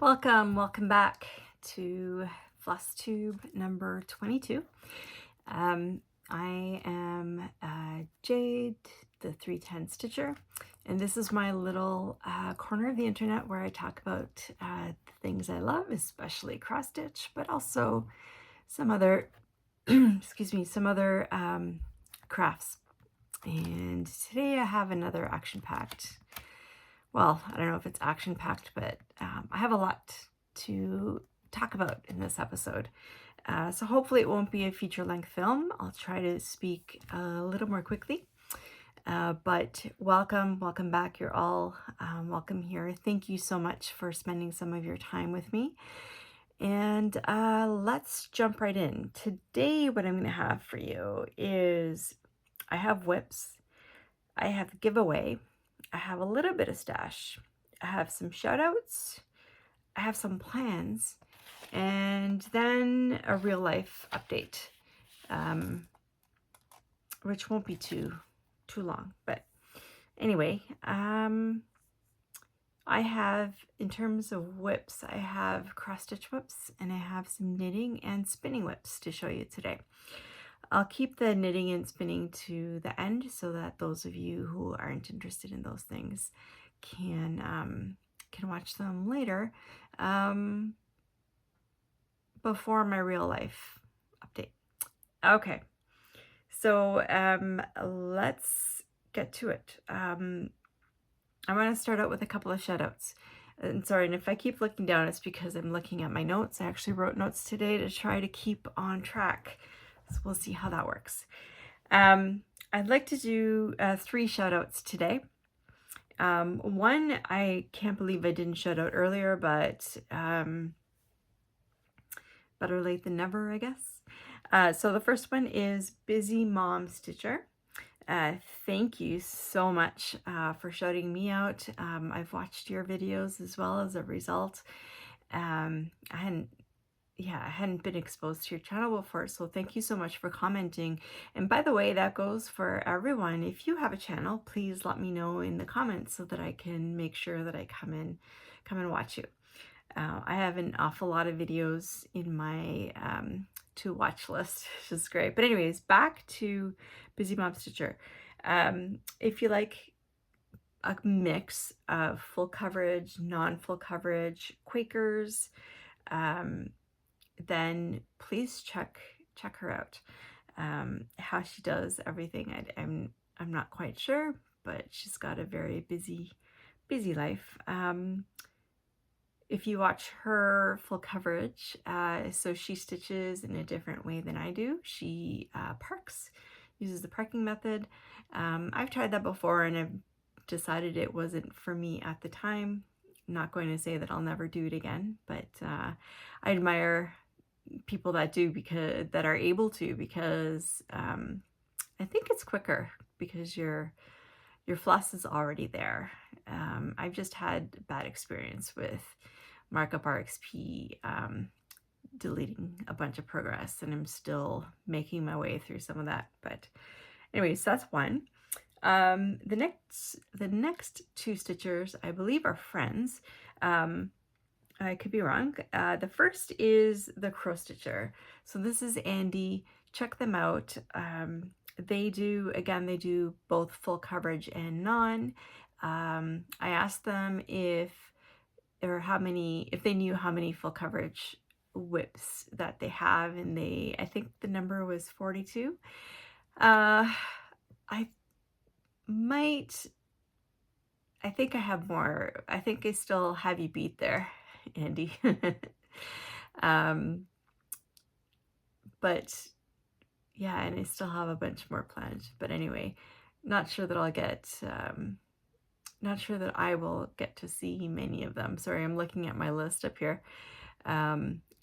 Welcome back to Flosstube number 22. I am Jade, the 310 Stitcher, and this is my little corner of the internet where I talk about the things I love, especially cross stitch, but also some other, excuse me, some other crafts. And today I have another action-packed, well, I don't know if it's action-packed, but I have a lot to talk about in this episode. So hopefully it won't be a feature-length film. I'll try to speak a little more quickly. But welcome back. You're all welcome here. Thank you so much for spending some of your time with me. And let's jump right in. Today, what I'm going to have for you is I have whips, I have giveaway, I have a little bit of stash, I have some shoutouts, I have some plans, and then a real life update, which won't be too long. But anyway, I have, in terms of whips, I have cross stitch whips and I have some knitting and spinning whips to show you today. I'll keep the knitting and spinning to the end so that those of you who aren't interested in those things can watch them later, before my real life update. Okay, so let's get to it. I'm going to start out with a couple of shoutouts. And sorry, and if I keep looking down, it's because I'm looking at my notes. I actually wrote notes today to try to keep on track. So we'll see how that works. I'd like to do 3 shoutouts today. One, I can't believe I didn't shout out earlier, but better late than never, I guess. So the first one is Busy Mom Stitcher. Thank you so much for shouting me out. I've watched your videos as well. As a result. I hadn't been exposed to your channel before, so thank you so much for commenting. And by the way, that goes for everyone. If you have a channel, please let me know in the comments so that I can make sure that I come and watch you. I have an awful lot of videos in my to watch list, which is great. But anyways, back to Busy Mom Stitcher. If you like a mix of full coverage, non-full coverage, Quakers, then please check her out. How she does everything, I'm not quite sure, but she's got a very busy life. If you watch her full coverage, so she stitches in a different way than I do. She parks, uses the parking method. I've tried that before and I've decided it wasn't for me at the time. I'm not going to say that I'll never do it again, but I admire people that do, because that are able to, because I think it's quicker because your floss is already there. I've just had bad experience with Markup RXP deleting a bunch of progress, and I'm still making my way through some of that. But anyways, that's one. The next 2 stitchers, I believe, are friends. I could be wrong. The first is the Crow Stitcher. So this is Andy. Check them out. They do both full coverage and non. I asked them if they knew how many full coverage whips that they have, and I think the number was 42. I think I have more. I think I still have you beat there, Andy. But yeah, and I still have a bunch more planned. But anyway, not sure that I will get to see many of them. Sorry, I'm looking at my list up here.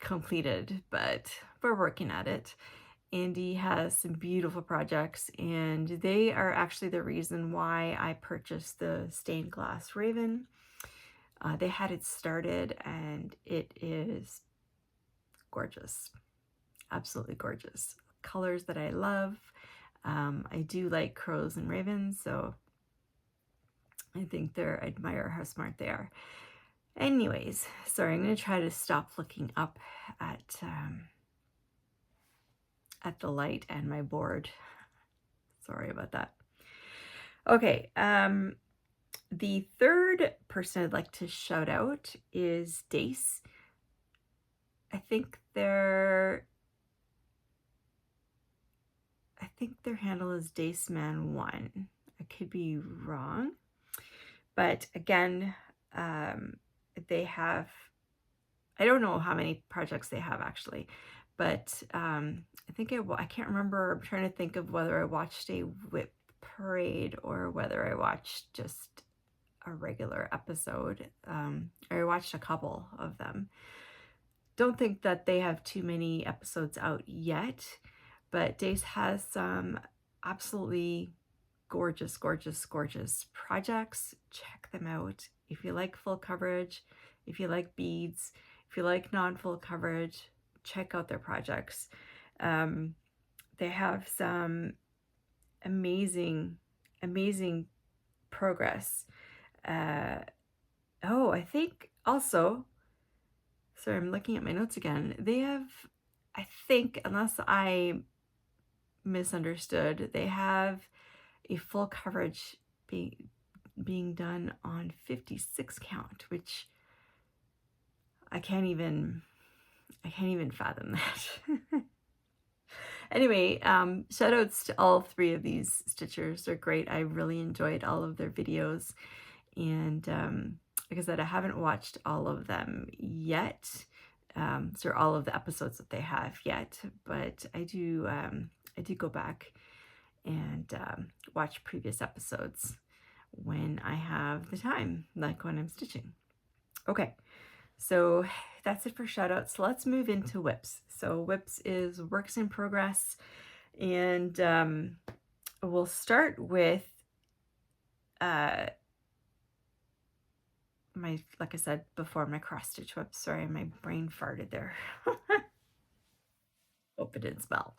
Completed, but we're working at it. Andy has some beautiful projects, and they are actually the reason why I purchased the stained glass raven. They had it started, and it is gorgeous. Absolutely gorgeous. Colors that I love. I do like crows and ravens, so I admire how smart they are. Anyways, sorry, I'm going to try to stop looking up at the light and my board. Sorry about that. Okay, the third person I'd like to shout out is Dace. I think their handle is DaceMan1. I could be wrong, but again, they have, I don't know how many projects they have actually, but I think I can't remember. I'm trying to think of whether I watched a whip parade or whether I watched just a regular episode. I watched a couple of them. Don't think that they have too many episodes out yet, but Dace has some absolutely gorgeous, gorgeous, gorgeous projects. Check them out. If you like full coverage, if you like beads, if you like non-full coverage, check out their projects. They have some amazing, amazing progress. Oh, I think also, sorry, I'm looking at my notes again. They have, I think, unless I misunderstood, they have a full coverage being done on 56 count, which I can't even fathom that. Anyway, shout outs to all three of these stitchers. They're great. I really enjoyed all of their videos, and like I said, I haven't watched all of them yet, so all of the episodes that they have yet, but I do go back and watch previous episodes when I have the time, like when I'm stitching. Okay, so that's it for shoutouts. Let's move into whips. So whips is works in progress, and we'll start with like I said before, my cross stitch whip. Sorry, my brain farted there. Hope it didn't smell.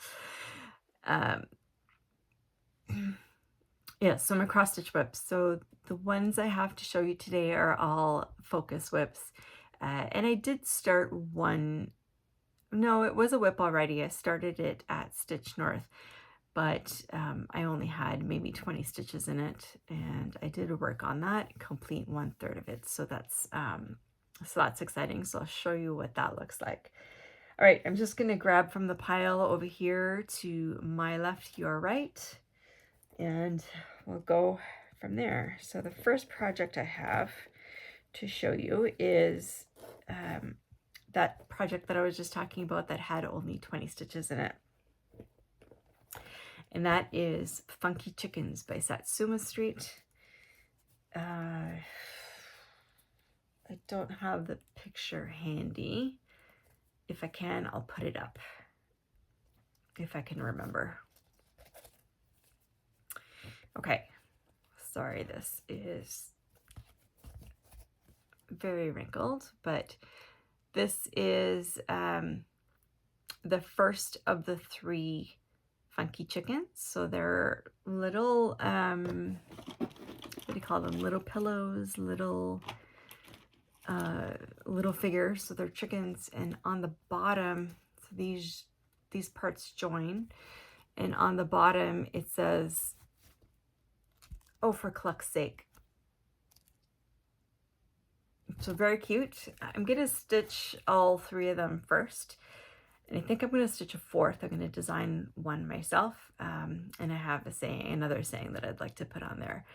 Yeah, so my cross stitch whips. So the ones I have to show you today are all focus whips. And I did start one, no, it was a whip already. I started it at Stitch North, but I only had maybe 20 stitches in it, and I did work on that, complete 1/3 of it. So that's exciting. So I'll show you what that looks like. All right, I'm just gonna grab from the pile over here to my left, your right, and we'll go from there. So the first project I have to show you is that project that I was just talking about that had only 20 stitches in it. And that is Funky Chickens by Satsuma Street. I don't have the picture handy. If I can, I'll put it up, if I can remember. Okay, sorry, this is very wrinkled, but this is the first of the 3 Funky Chickens. So they're little, what do you call them? Little pillows, little figures. So they're chickens, and on the bottom, so these parts join, and on the bottom it says, "Oh, for cluck's sake." So very cute. I'm gonna stitch all 3 of them first, and I think I'm gonna stitch a 4th. I'm gonna design one myself, and I have another saying that I'd like to put on there.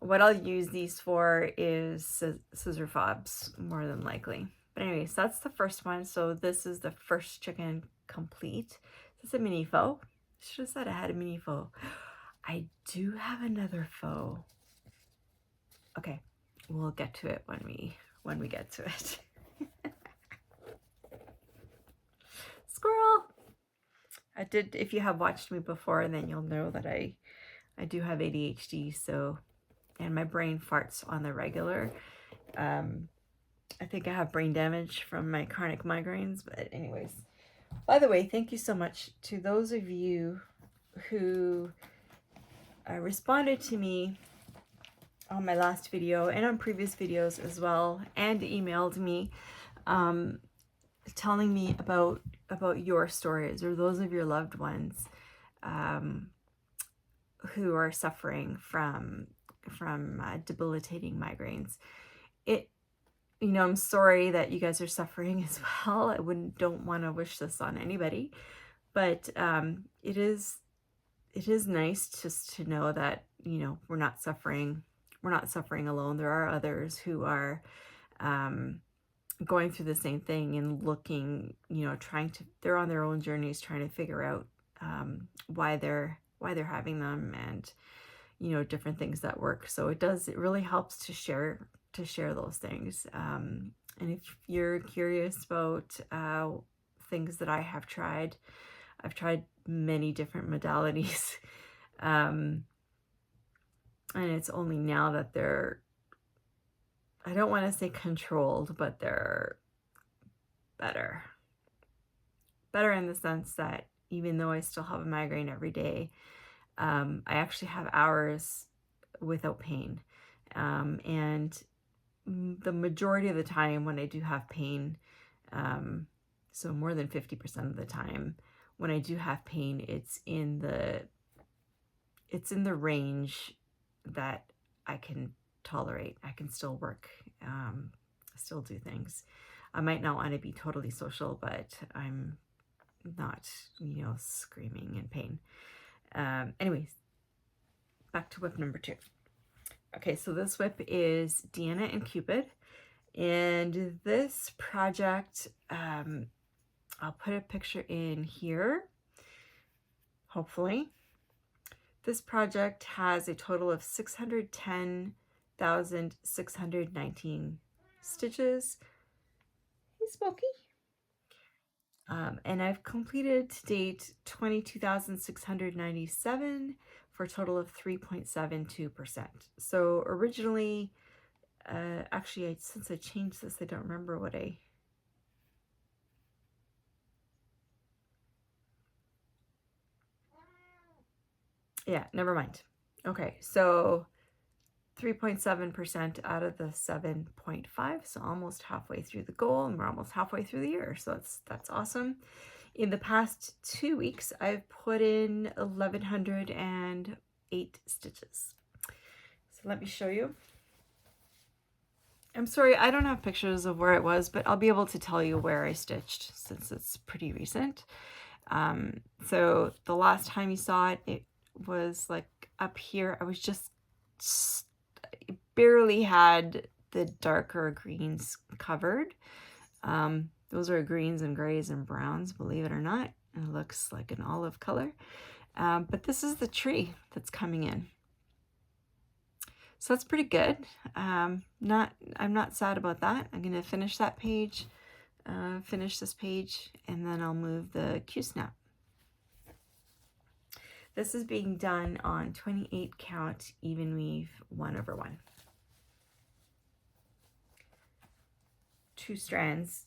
What I'll use these for is scissor fobs, more than likely. But anyways, that's the first one. So this is the first chicken complete. This is a mini faux. Should have said I had a mini faux. I do have another faux. Okay, we'll get to it when we get to it. Squirrel. If you have watched me before, then you'll know that I do have ADHD, so, and my brain farts on the regular. I think I have brain damage from my chronic migraines, but anyways. By the way, thank you so much to those of you who responded to me on my last video and on previous videos as well, and emailed me telling me about your stories, or those of your loved ones who are suffering from debilitating migraines. You know, I'm sorry that you guys are suffering as well. Don't want to wish this on anybody, but it is nice just to know that, you know, we're not suffering alone. There are others who are going through the same thing and looking, you know, they're on their own journeys trying to figure out why they're having them, and, you know, different things that work. So it really helps to share those things. And if you're curious about things that I have tried, I've tried many different modalities. And it's only now that they're, I don't want to say controlled, but they're better in the sense that even though I still have a migraine every day, I actually have hours without pain. And the majority of the time when I do have pain, so more than 50% of the time when I do have pain, it's in the range that I can tolerate. I can still work, still do things. I might not want to be totally social, but I'm not, you know, screaming in pain. Anyways, back to whip number 2. Okay, so this whip is Deanna and Cupid, and this project, I'll put a picture in here, hopefully. This project has a total of 610,619 stitches. Hey, Smokey. And I've completed to date 22,697 for a total of 3.72%. So originally, actually, since I changed this, I don't remember what yeah, never mind. Okay, so 3.7% out of the 7.5, so almost halfway through the goal, and we're almost halfway through the year, so that's awesome. In the past 2 weeks, I've put in 1,108 stitches. So let me show you. I'm sorry, I don't have pictures of where it was, but I'll be able to tell you where I stitched since it's pretty recent. So the last time you saw it, it was like up here. I was just barely had the darker greens covered. Those are greens and grays and browns, believe it or not. It looks like an olive color. But this is the tree that's coming in. So that's pretty good. I'm not sad about that. I'm going to finish that page, finish this page, and then I'll move the Q-snap. This is being done on 28 count even weave 1/1. 2 strands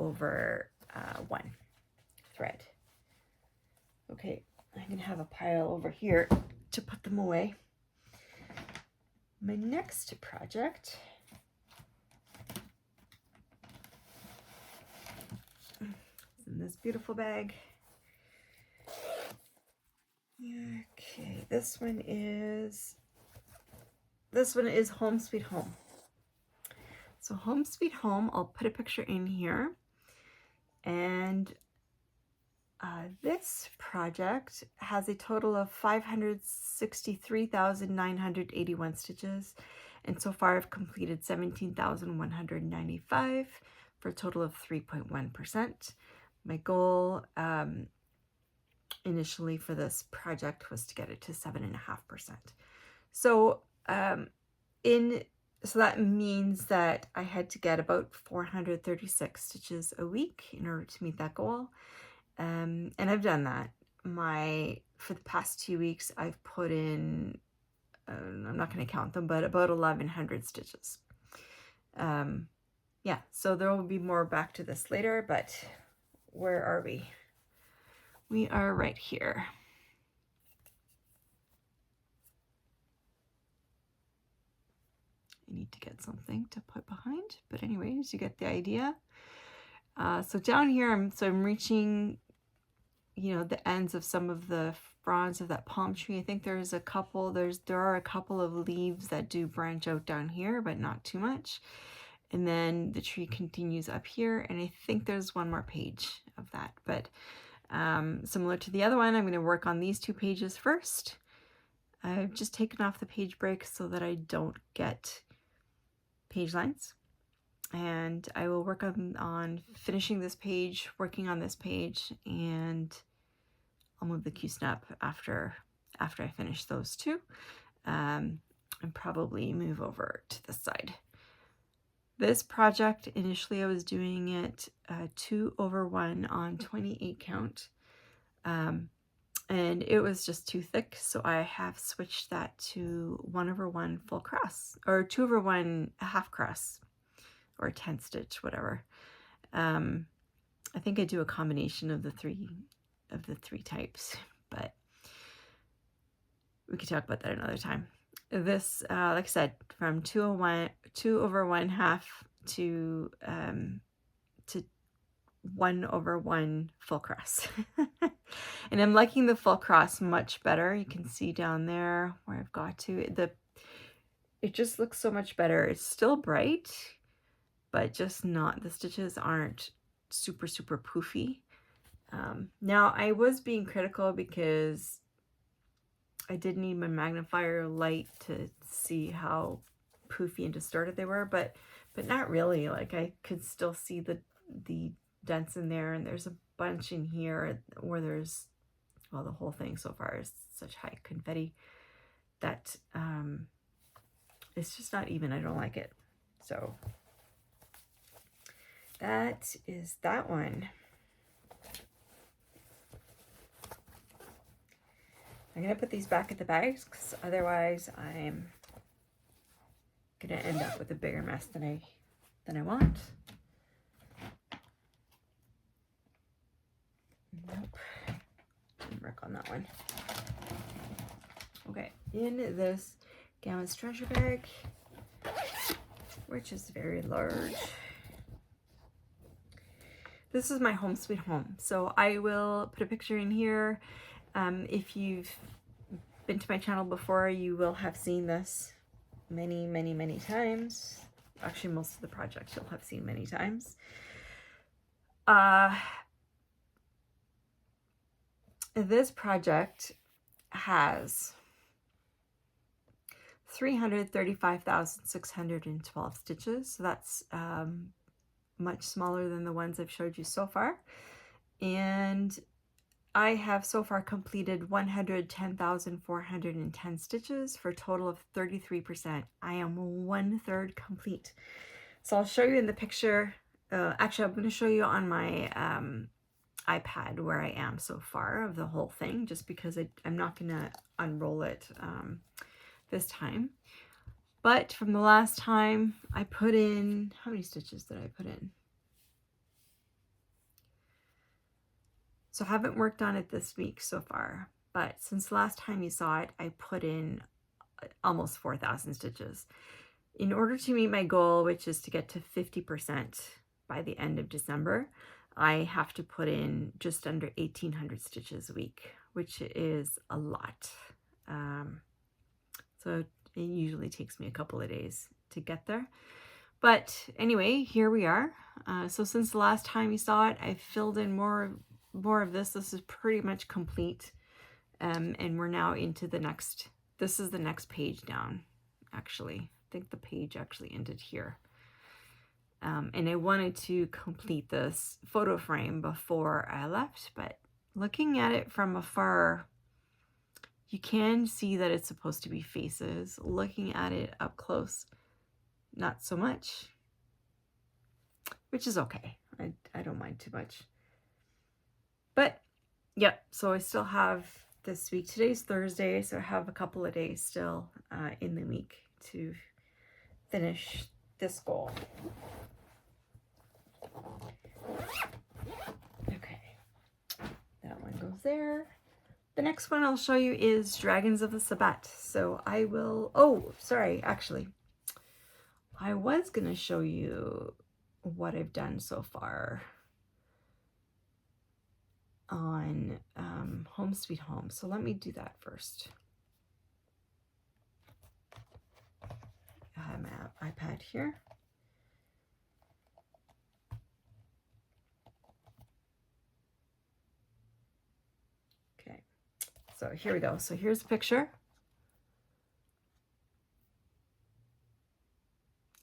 over 1 thread. Okay, I'm gonna have a pile over here to put them away. My next project is in this beautiful bag. Okay, this one is Home Sweet Home. So Home Sweet Home, I'll put a picture in here. And this project has a total of 563,981 stitches. And so far I've completed 17,195 for a total of 3.1%. My goal initially for this project was to get it to 7.5%. So so that means that I had to get about 436 stitches a week in order to meet that goal. And I've done that. For the past 2 weeks, I've put in, I'm not going to count them, but about 1,100 stitches. Yeah, so there will be more back to this later, but where are we? We are right here. I need to get something to put behind, but anyways, you get the idea. So down here, I'm reaching, you know, the ends of some of the fronds of that palm tree. I think there's a couple, there are a couple of leaves that do branch out down here, but not too much. And then the tree continues up here, and I think there's one more page of that. But similar to the other one, I'm going to work on these 2 pages first. I've just taken off the page break so that I don't get page lines. And I will work on finishing this page, working on this page, and I'll move the Q-snap after I finish those 2, and probably move over to this side. This project, initially I was doing it 2/1 on 28 count, and it was just too thick, so I have switched that to 1/1 full cross, or 2/1 half cross, or 10 stitch, whatever. I think I do a combination of the three types, but we could talk about that another time. This, like I said, from 2/1 half to 1/1 full cross. And I'm liking the full cross much better. You can see down there where I've got to it just looks so much better. It's still bright, but just not, the stitches aren't super poofy. Now I was being critical because I did need my magnifier light to see how poofy and distorted they were, but not really. Like, I could still see the dents in there, and there's a bunch in here where there's, well, the whole thing so far is such high confetti that it's just not even. I don't like it. So that is that one. I'm going to put these back in the bags because otherwise I'm going to end up with a bigger mess than I want. Nope. Didn't work on that one. Okay, in this Gamma's treasure bag, which is very large. This is my home sweet home. So I will put a picture in here. If you've been to my channel before, you will have seen this many times. Actually, most of the projects you'll have seen many times. This project has 335,612 stitches. So that's much smaller than the ones I've showed you so far. And I have so far completed 110,410 stitches for a total of 33%. I am 1/3 complete. So I'll show you in the picture. Actually, I'm going to show you on my iPad where I am so far of the whole thing, just because I'm not going to unroll it this time. But from the last time I put in, how many stitches did I put in? So I haven't worked on it this week so far, but since last time you saw it, I put in almost 4,000 stitches. In order to meet my goal, which is to get to 50% by the end of December, I have to put in just under 1,800 stitches a week, which is a lot. So it usually takes me a couple of days to get there. But anyway, here we are. So since the last time you saw it, I filled in more of this. This is pretty much complete. And we're now into the next, this is the next page down, actually. I think the page actually ended here. And I wanted to complete this photo frame before I left, but looking at it from afar, you can see that it's supposed to be faces. Looking at it up close, not so much, which is okay. I don't mind too much. But yep, so I still have this week. Today's Thursday, so I have a couple of days still in the week to finish this goal. Okay, that one goes there. The next one I'll show you is Dragons of the Sabat. So I will, oh, sorry, actually, I was going to show you what I've done so far on Home Sweet Home. So let me do that first. I have my iPad here. Okay, so here we go. So here's a picture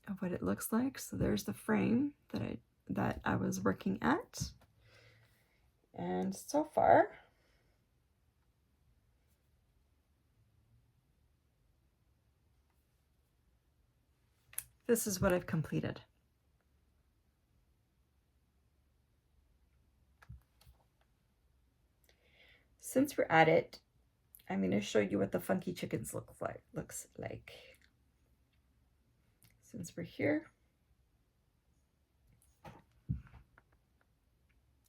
of what it looks like. So there's the frame that I was working at. And so far, this is what I've completed. Since we're at it, I'm going to show you what the funky chickens looks like. Since we're here.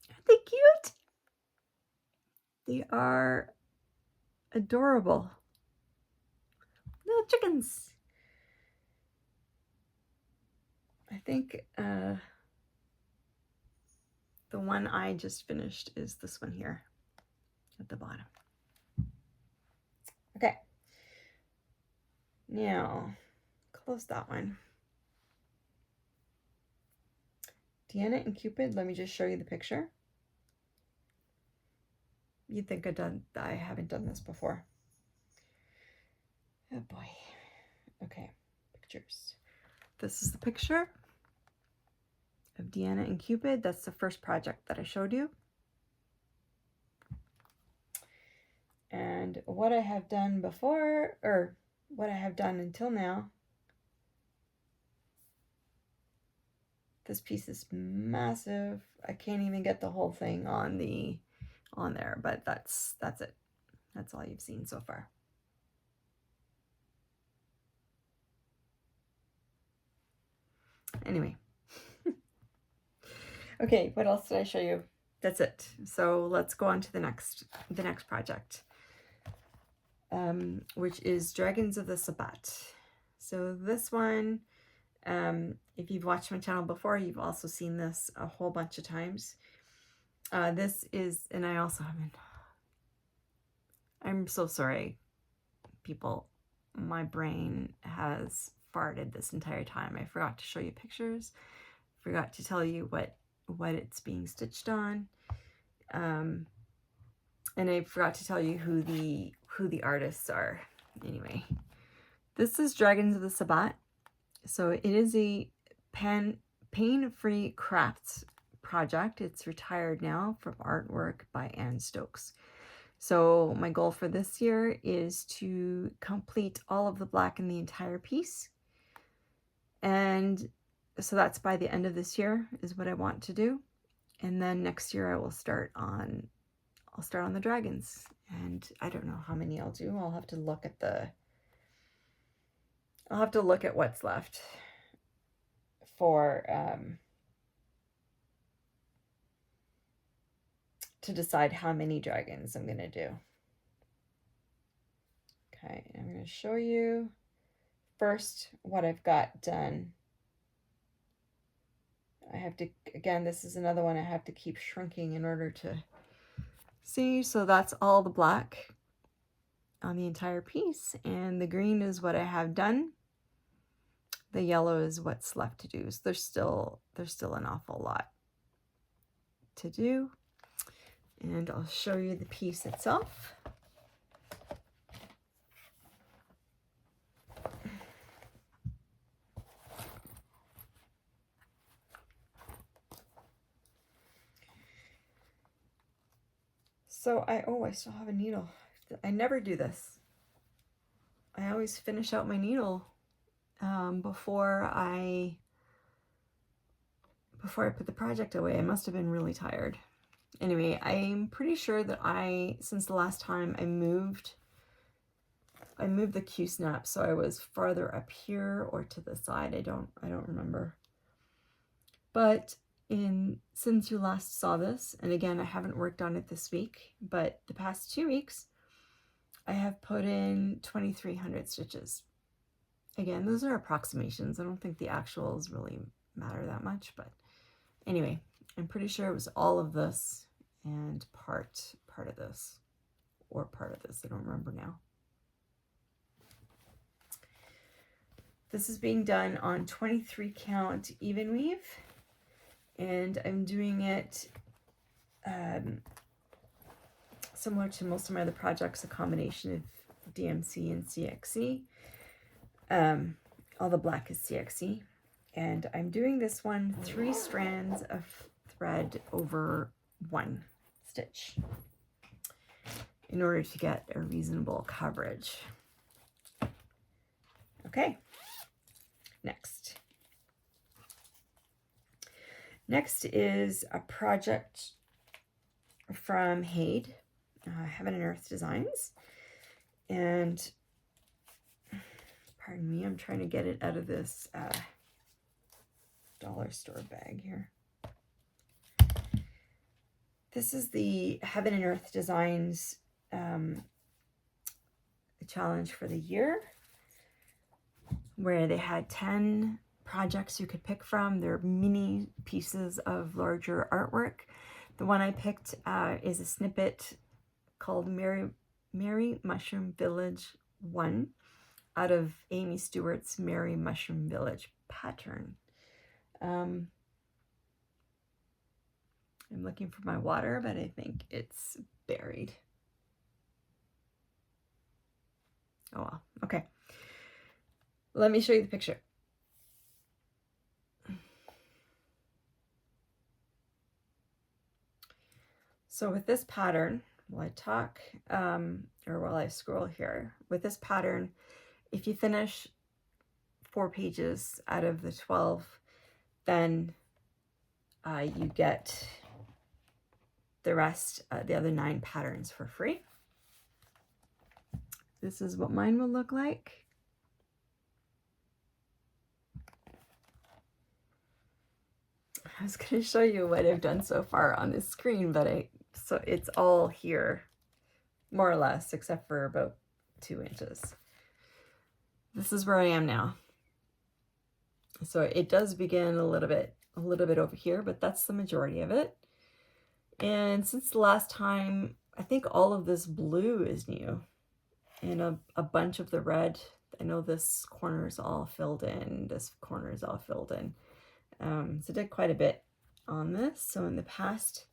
Aren't they cute? They are adorable. Little chickens. I think the one I just finished is this one here at the bottom. Okay. Now, close that one. Diana and Cupid, let me just show you the picture. You'd think I haven't done this before. Oh boy. Okay, pictures. This is the picture of Diana and Cupid. That's the first project that I showed you. And what I have done before, or what I have done until now, this piece is massive. I can't even get the whole thing on there, but that's it. That's all you've seen so far. Anyway. Okay, what else did I show you? That's it. So let's go on to the next project, which is Dragons of the Sabat. So this one, if you've watched my channel before, you've also seen this a whole bunch of times. This is, and I also haven't, I'm so sorry, people. My brain has farted this entire time. I forgot to show you pictures. Forgot to tell you what it's being stitched on. And I forgot to tell you who the artists are. Anyway, this is Dragons of the Sabat. So it is a pain-free crafts project. It's retired now from artwork by Anne Stokes. So my goal for this year is to complete all of the black in the entire piece. And so that's by the end of this year is what I want to do. And then next year I will start on the dragons. And I don't know how many I'll do. I'll have to look at what's left for to decide how many dragons I'm going to do. Okay, I'm going to show you first what I've got done. I have to, again, this is another one I have to keep shrinking in order to see. So that's all the black on the entire piece, and the green is what I have done. The yellow is what's left to do. So there's still an awful lot to do. And I'll show you the piece itself. So I still have a needle. I never do this. I always finish out my needle before I put the project away. I must have been really tired. Anyway, I'm pretty sure that since the last time I moved the Q-snap, so I was farther up here or to the side. I don't remember. But since you last saw this, and again, I haven't worked on it this week, but the past 2 weeks, I have put in 2,300 stitches. Again, those are approximations. I don't think the actuals really matter that much, but anyway, I'm pretty sure it was all of this and part of this, or part of this. I don't remember now. This is being done on 23 count even weave, and I'm doing it similar to most of my other projects, a combination of DMC and CXC. All the black is CXC, and I'm doing this one 3 strands of thread over 1 stitch in order to get a reasonable coverage. Okay, next is a project from Hade, Heaven and Earth Designs, and pardon me, I'm trying to get it out of this dollar store bag here. This is the Heaven and Earth Designs challenge for the year, where they had 10 projects you could pick from. They're mini pieces of larger artwork. The one I picked is a snippet called Merry Mushroom Village 1 out of Amy Stewart's Merry Mushroom Village pattern. I'm looking for my water, but I think it's buried. Oh well, okay. Let me show you the picture. So with this pattern, while I talk, or while I scroll here, with this pattern, if you finish 4 pages out of the 12, then you get the rest, the other 9 patterns for free. This is what mine will look like. I was going to show you what I've done so far on this screen, but so it's all here, more or less, except for about 2 inches. This is where I am now. So it does begin a little bit over here, but that's the majority of it. And since the last time, I think all of this blue is new, and a bunch of the red. I know this corner is all filled in, this corner is all filled in. So I did quite a bit on this. So in the past,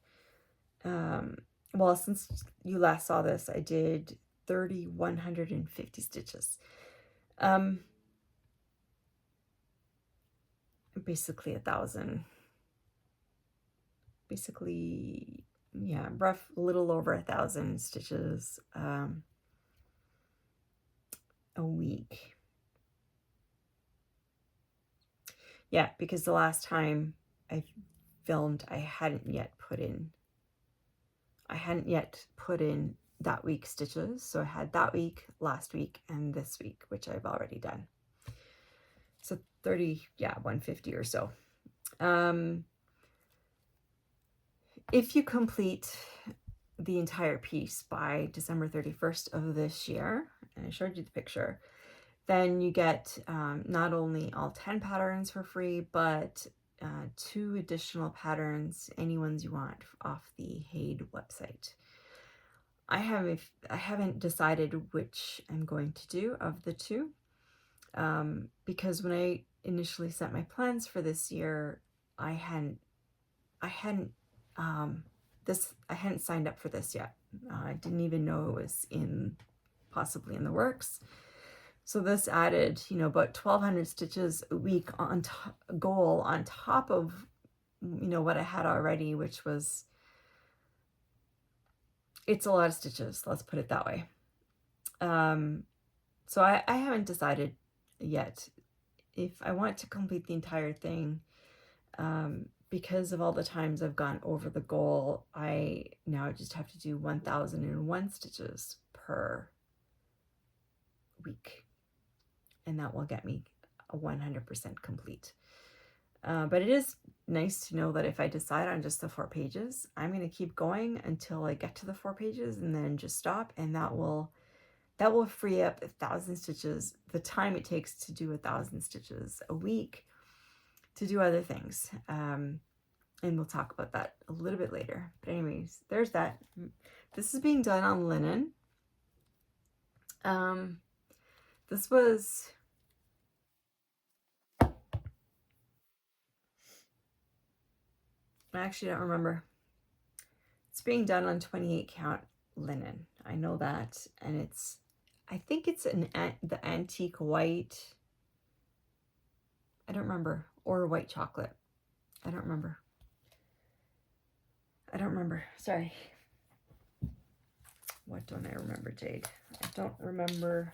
well, since you last saw this, I did 3,150 stitches. Basically 1,000. Basically, yeah, a little over 1,000 stitches a week. Yeah, because the last time I filmed, I hadn't yet put in that week's stitches. So I had that week, last week, and this week, which I've already done. So 150 or so. If you complete the entire piece by December 31st of this year, and I showed you the picture, then you get not only all 10 patterns for free, but 2 additional patterns, any ones you want, off the Hade website. I haven't decided which I'm going to do of the 2, because when I initially set my plans for this year, I hadn't signed up for this yet. I didn't even know it was possibly in the works. So this added, about 1,200 stitches a week goal on top of, what I had already, which was, it's a lot of stitches, let's put it that way. So I haven't decided yet if I want to complete the entire thing. Because of all the times I've gone over the goal, I now just have to do 1,001 stitches per week. And that will get me a 100% complete. But it is nice to know that if I decide on just the 4 pages, I'm going to keep going until I get to the 4 pages and then just stop. And that will that will free up 1,000 stitches, the time it takes to do 1,000 stitches a week, to do other things. And we'll talk about that a little bit later. But anyways, there's that. This is being done on linen. This was, I actually don't remember. It's being done on 28 count linen. I know that. And it's, I think it's the antique white. I don't remember. Or white chocolate. I don't remember. Sorry. What don't I remember, Jade? I don't remember.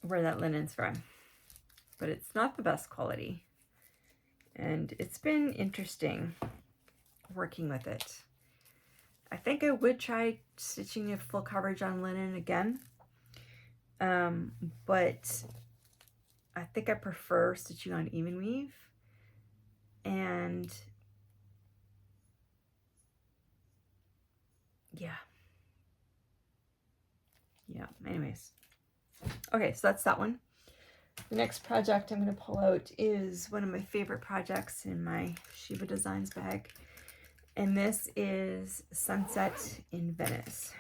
Where that linen's from. But it's not the best quality. And it's been interesting working with it. I think I would try stitching a full coverage on linen again. But I think I prefer stitching on even weave. And yeah, anyways. Okay, so that's that one. The next project I'm going to pull out is one of my favorite projects in my Shiva Designs bag. And this is Sunset in Venice.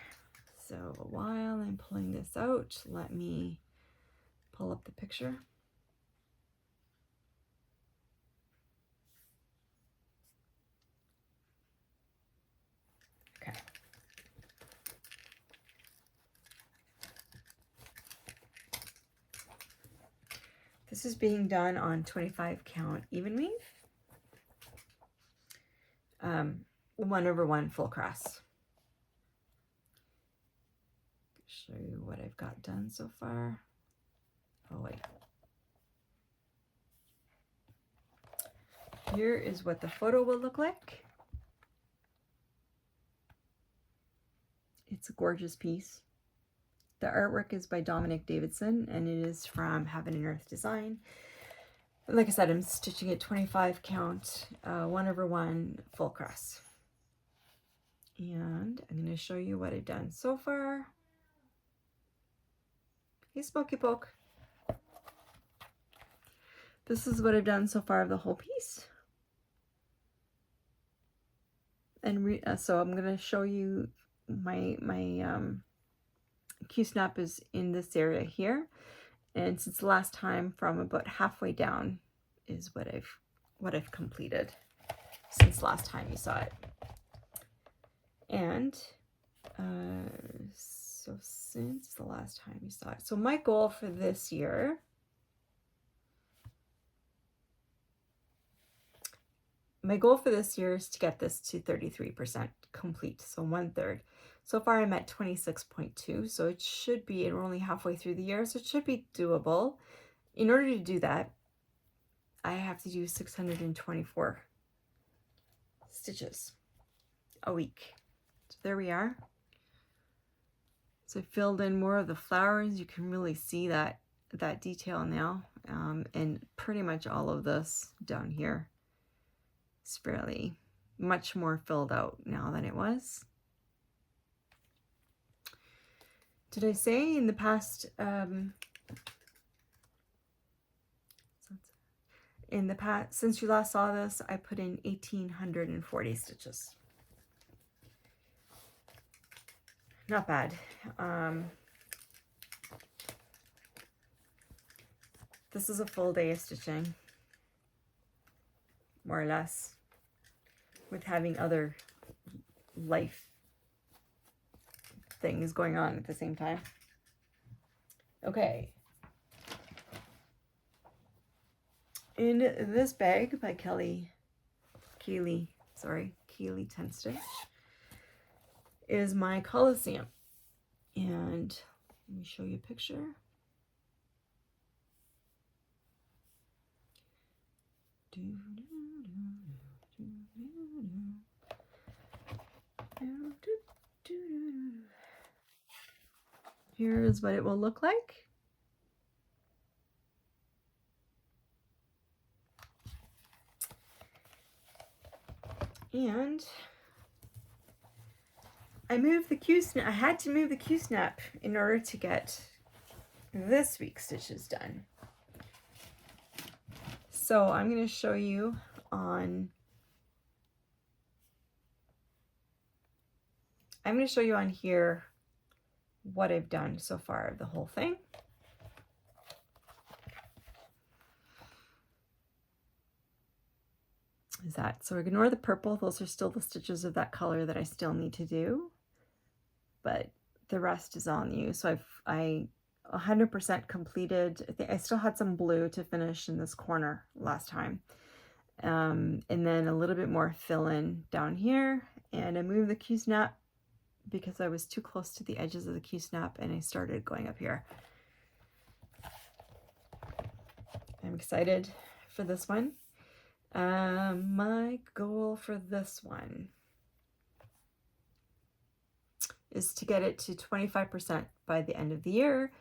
So while I'm pulling this out, let me pull up the picture. Okay. This is being done on 25 count even weave. 1/1 full cross. Show you what I've got done so far. Oh wait. Here is what the photo will look like. It's a gorgeous piece. The artwork is by Dominic Davidson and it is from Heaven and Earth Design. Like I said, I'm stitching at 25 count, 1/1 full cross. And I'm going to show you what I've done so far. Hey, Smoky Poke. This is what I've done so far of the whole piece. And so I'm going to show you my Q-snap is in this area here. And since the last time, from about halfway down is what I've completed since last time you saw it. And so since the last time you saw it, so my goal for this year, is to get this to 33% complete, so 1/3. So far I'm at 26.2, so it should be, and we're only halfway through the year, so it should be doable. In order to do that, I have to do 624 stitches a week. So there we are. So I filled in more of the flowers. You can really see that detail now, and pretty much all of this down here is fairly much more filled out now than it was. Did I say in the past, since you last saw this, I put in 1,840 stitches. Not bad. This is a full day of stitching, more or less, with having other life things going on at the same time. Okay. In this bag by Keely Ten Stitch is my Coliseum. And let me show you a picture. Here's what it will look like. And I moved the Q-snap. I had to move the Q-snap in order to get this week's stitches done. So I'm going to show you on here what I've done so far of the whole thing. Is that, so ignore the purple, those are still the stitches of that color that I still need to do, but the rest is all new. So I 100% completed. I think I still had some blue to finish in this corner last time, and then a little bit more fill in down here, and I moved the Q-snap because I was too close to the edges of the Q-snap, and I started going up here. I'm excited for this one. My goal for this one is to get it to 25% by the end of the year.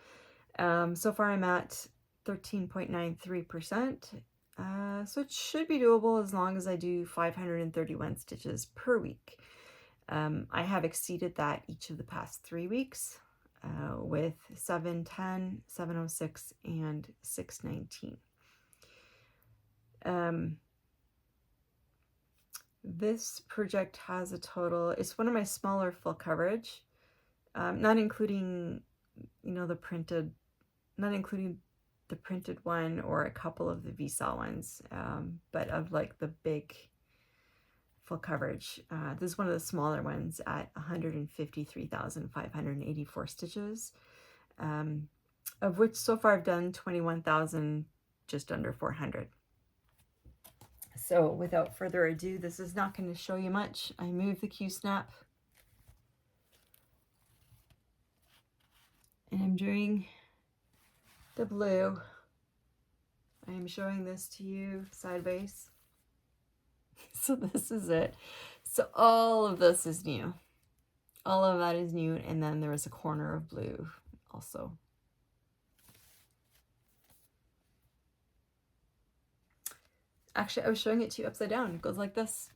So far I'm at 13.93%. So it should be doable as long as I do 531 stitches per week. I have exceeded that each of the past 3 weeks with 710, 706, and 619. This project has a total, it's one of my smaller full coverage, not including, you know, not including the printed one or a couple of the Visa ones, but of like the big full coverage. This is one of the smaller ones at 153,584 stitches, of which so far I've done 21,000, just under 400. So without further ado, this is not going to show you much. I moved the Q-snap, and I'm doing the blue. I am showing this to you sideways. So this is it. So all of this is new. All of that is new, and then there is a corner of blue also. Actually, I was showing it to you upside down. It goes like this.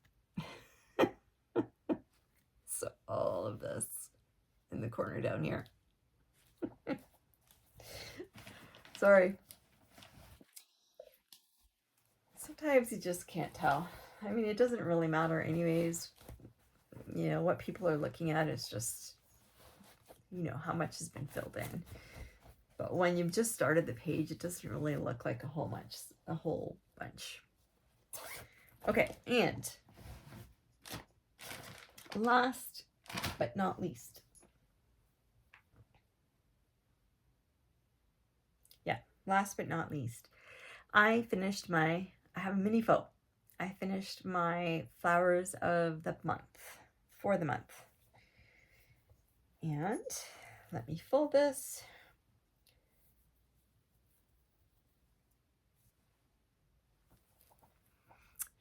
So all of this in the corner down here. Sorry. Sometimes you just can't tell. I mean, it doesn't really matter anyways. You know, what people are looking at is just, you know, how much has been filled in. But when you've just started the page, it doesn't really look like a whole bunch. Okay, and last but not least. Yeah, last but not least. I have a mini faux. I finished my flowers of the month, for the month. And let me fold this.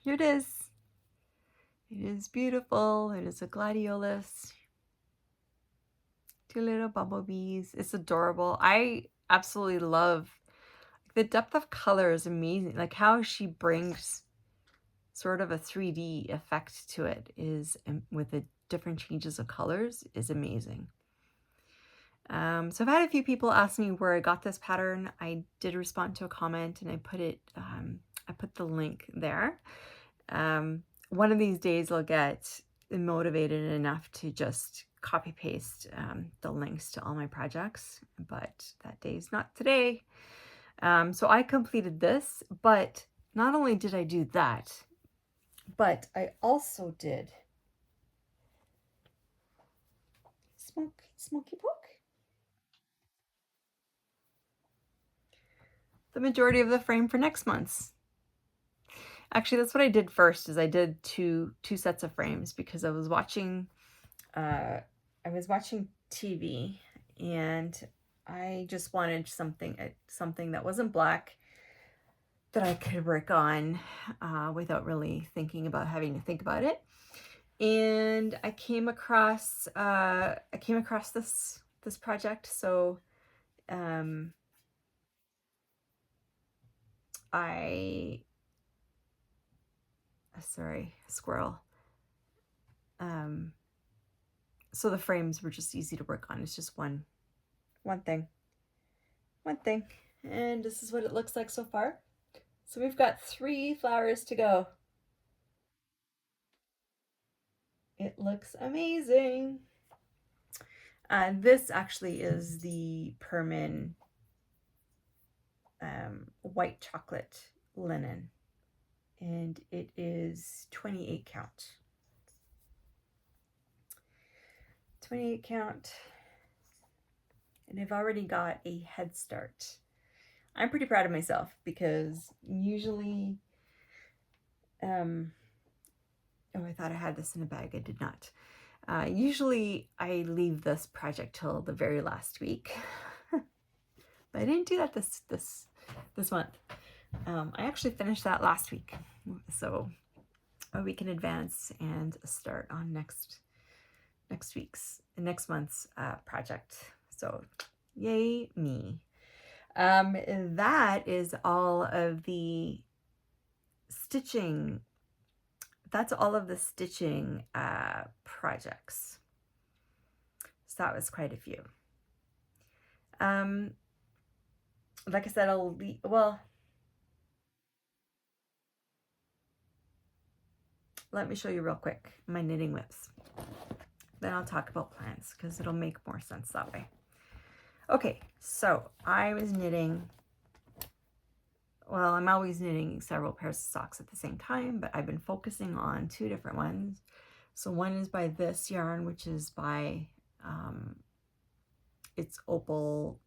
Here it is. It is beautiful. It is a gladiolus. 2 little bumblebees. It's adorable. I absolutely love the depth of color is amazing. Like how she brings sort of a 3D effect to it is, with the different changes of colors, is amazing. So I've had a few people ask me where I got this pattern. I did respond to a comment, and I put the link there. One of these days I'll get motivated enough to just copy paste the links to all my projects, but that day is not today. So I completed this, but not only did I do that, but I also did Smoky Poke. The majority of the frame for next month's. Actually, that's what I did first, is I did two sets of frames because I was watching TV, and I just wanted something that wasn't black that I could work on without really thinking about having to think about it. And I came across this project, so sorry, squirrel. So the frames were just easy to work on. It's just one thing. And this is what it looks like so far. So we've got 3 flowers to go. It looks amazing. This actually is the Permin white chocolate linen, and it is 28 count. 28 count, and I've already got a head start. I'm pretty proud of myself because usually, oh, I thought I had this in a bag. I did not. Usually I leave this project till the very last week, but I didn't do that this month. I actually finished that last week, so a week in advance and start on next month's project. So yay me. That is all of the stitching. That's all of the stitching projects. So that was quite a few. Like I said, let me show you real quick my knitting whips. Then I'll talk about plans because it'll make more sense that way. Okay, so I was knitting, well, I'm always knitting several pairs of socks at the same time, but I've been focusing on 2 different ones. So one is by this yarn, which is by, it's Opal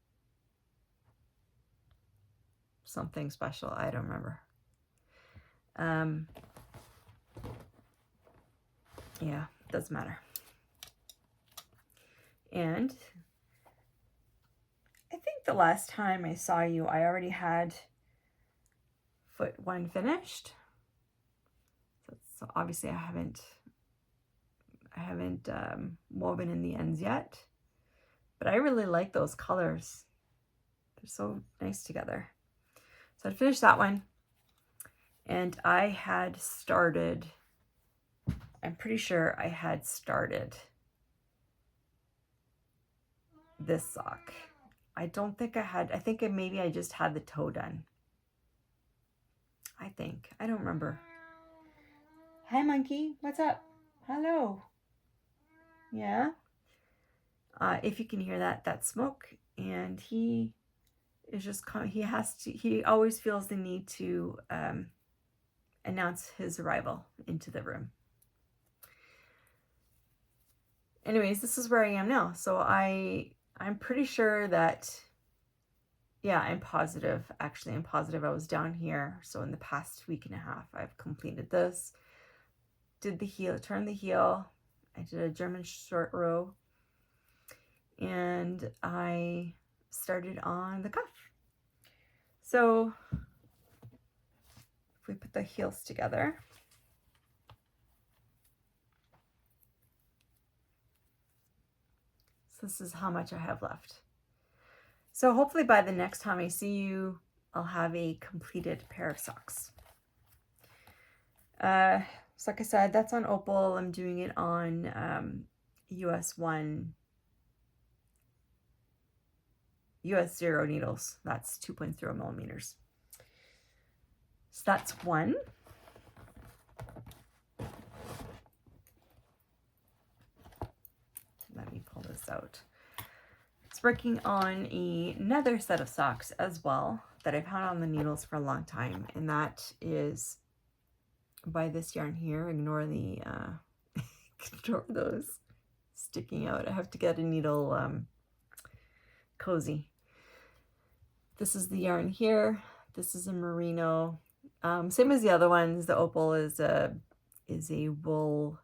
something special, I don't remember. Yeah, doesn't matter. And I think the last time I saw you, I already had foot 1 finished. So obviously I haven't woven in the ends yet, but I really like those colors. They're so nice together. So I finished that one, and I had started, I'm pretty sure I had started this sock. I don't think I had, I think maybe I just had the toe done. I think, I don't remember. Hi monkey, what's up? Hello. Yeah. If you can hear that, that's Smoke, and he is just, he always feels the need to announce his arrival into the room. Anyways, this is where I am now. So I'm pretty sure that, yeah, I'm positive. Actually, I'm positive I was down here. So in the past week and a half, I've completed this. Did the heel, turned the heel. I did a German short row. And I started on the cuff. So if we put the heels together, so this is how much I have left. So hopefully by the next time I see you, I'll have a completed pair of socks. So like I said, that's on Opal. I'm doing it on US 0 needles. That's 2.0 millimeters. So that's one. Let me pull this out. It's working on another set of socks as well that I've had on the needles for a long time, and that is by this yarn here. Ignore the ignore those sticking out. I have to get a needle cozy. This is the yarn here. This is a merino. Same as the other ones. The Opal is a wool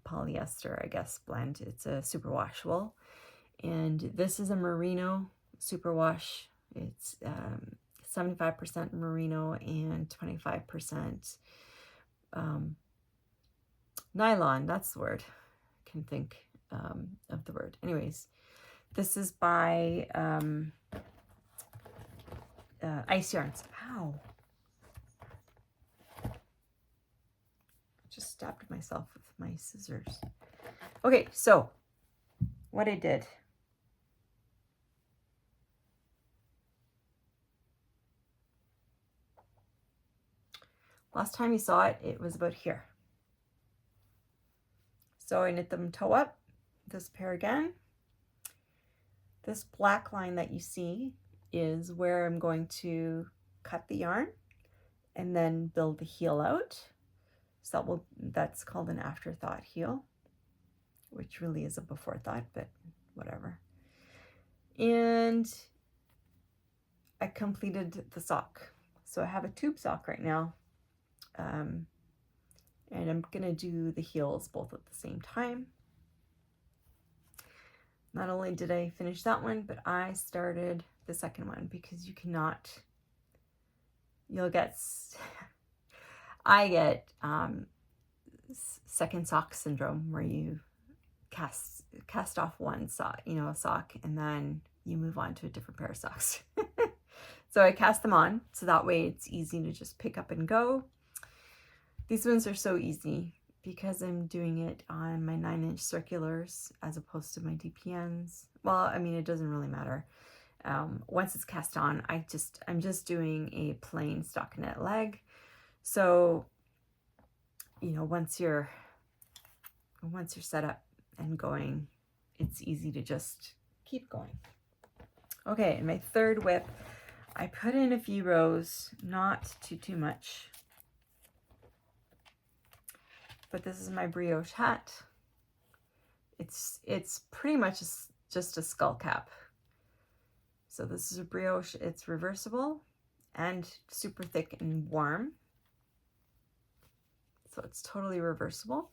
polyester, I guess, blend. It's a superwash wool. And this is a merino superwash. It's 75% merino and 25% nylon. That's the word. I can think of the word. Anyways, this is by Ice Yarns. Ow. Just stabbed myself with my scissors. Okay, so what I did. Last time you saw it, it was about here. So I knit them toe up, this pair again. This black line that you see is where I'm going to cut the yarn and then build the heel out. So that's called an afterthought heel, which really is a before thought, but whatever. And I completed the sock. So I have a tube sock right now. And I'm gonna do the heels both at the same time. Not only did I finish that one, but I started the second one because I get second sock syndrome, where you cast off one sock, a sock, and then you move on to a different pair of socks. So I cast them on, so that way it's easy to just pick up and go. These ones are so easy because I'm doing it on my 9-inch circulars as opposed to my DPNs. Well, I mean, it doesn't really matter. Once it's cast on, I'm just doing a plain stockinette leg. So, once you're set up and going, it's easy to just keep going. Okay, in my third whip, I put in a few rows, not too much. But this is my brioche hat. It's pretty much just a skull cap. So this is a brioche. It's reversible and super thick and warm. So it's totally reversible.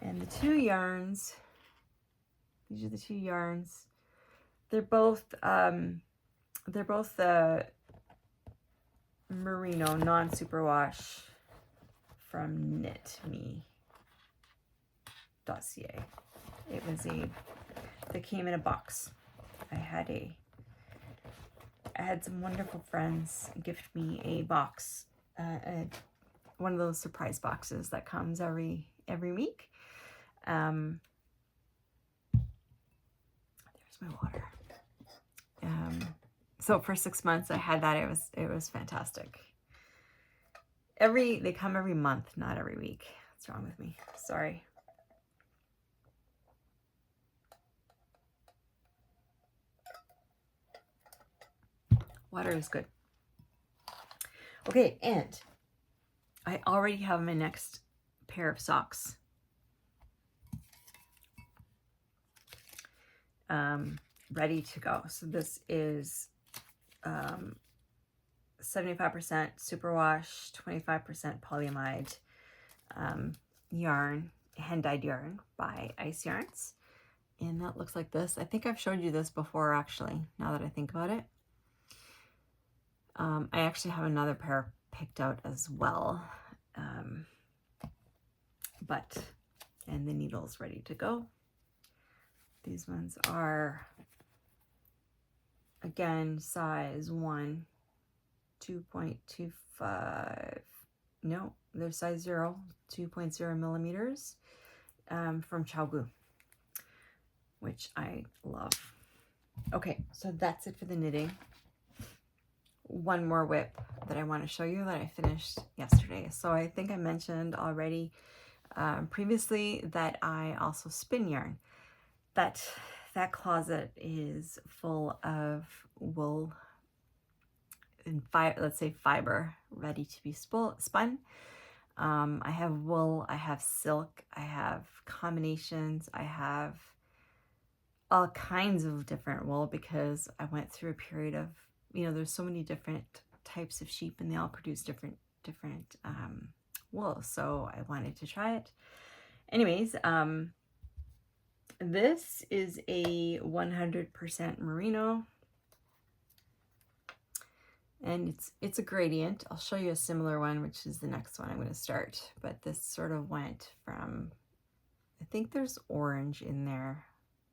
And the two yarns, these are the two yarns. They're both merino non-superwash from Knit Me dossier. They came in a box. I had some wonderful friends gift me a box, one of those surprise boxes that comes every week. There's my water. So for 6 months I had that. It was fantastic. They come every month, not every week. What's wrong with me? Sorry. Water is good. Okay, and I already have my next pair of socks ready to go. So this is 75% superwash, 25% polyamide yarn, hand-dyed yarn by Ice Yarns. And that looks like this. I think I've showed you this before, actually, now that I think about it. I actually have another pair picked out as well. And the needle's ready to go. These ones are, again, size 1, 2.25. No, they're size 0, 2.0 millimeters from Xiaogu, which I love. Okay, so that's it for the knitting. One more whip that I want to show you that I finished yesterday. So I think I mentioned already previously that I also spin yarn. That closet is full of wool and let's say fiber ready to be spun. I have wool, I have silk, I have combinations, I have all kinds of different wool because I went through a period of, there's so many different types of sheep and they all produce different wool. So I wanted to try it. Anyways, this is a 100% merino. And it's a gradient. I'll show you a similar one, which is the next one I'm going to start. But this sort of went from, I think there's orange in there,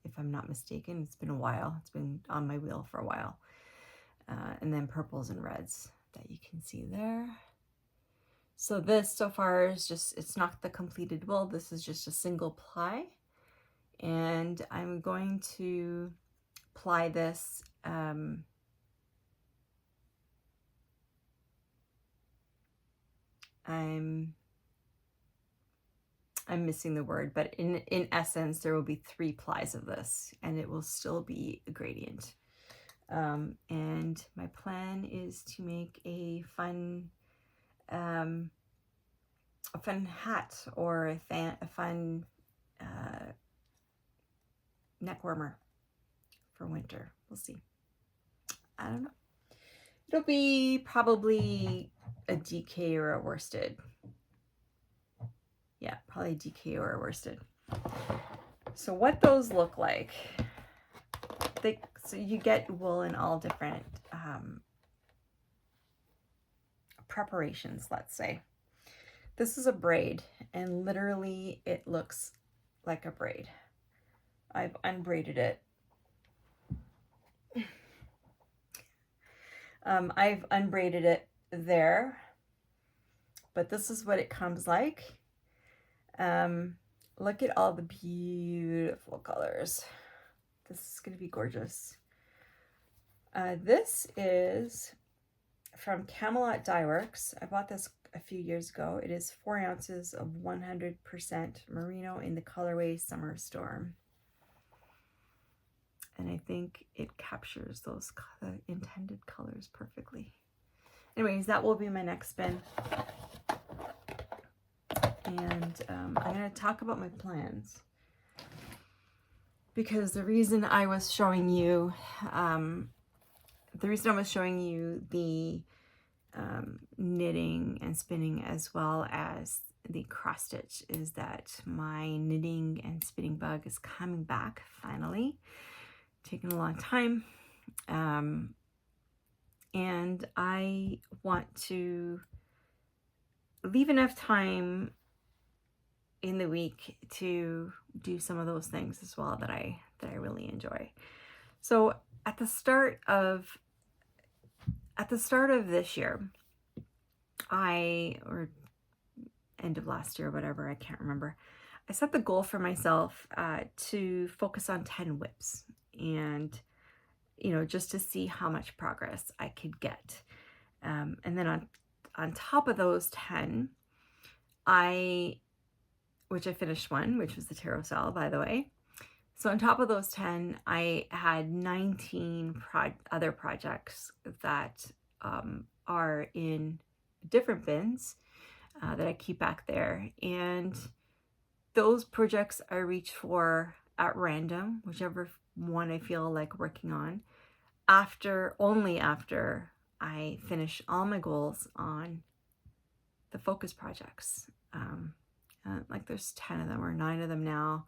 if I'm not mistaken. It's been a while. It's been on my wheel for a while. And then purples and reds that you can see there. So this so far is just, it's not the completed wool. This is just a single ply. And I'm going to ply this I'm missing the word, but in essence, there will be 3 plies of this, and it will still be a gradient. And my plan is to make a fun hat or a fun neck warmer for winter. We'll see. I don't know. It'll be probably a DK or a worsted. Yeah, probably a DK or a worsted. So what those look like, so you get wool in all different preparations, let's say. This is a braid, and literally it looks like a braid. I've unbraided it. I've unbraided it there, but this is what it comes like. Look at all the beautiful colors. This is going to be gorgeous. This is from Camelot Dye Works. I bought this a few years ago. It is 4 ounces of 100% merino in the colorway Summer Storm. And I think it captures those intended colors perfectly. Anyways, that will be my next spin. And I'm going to talk about my plans. Because the reason I was showing you, the knitting and spinning as well as the cross stitch is that my knitting and spinning bug is coming back finally. Taken a long time, and I want to leave enough time in the week to do some of those things as well that I really enjoy. So at the start of this year, or end of last year, or whatever, I can't remember, I set the goal for myself to focus on 10 whips. And, just to see how much progress I could get. And then on top of those 10, which I finished one, which was the tarot cell, by the way. So on top of those 10, I had 19 other projects that are in different bins that I keep back there. And those projects I reach for at random, whichever one I feel like working on, only after I finish all my goals on the focus projects. Like there's 10 of them or 9 of them now.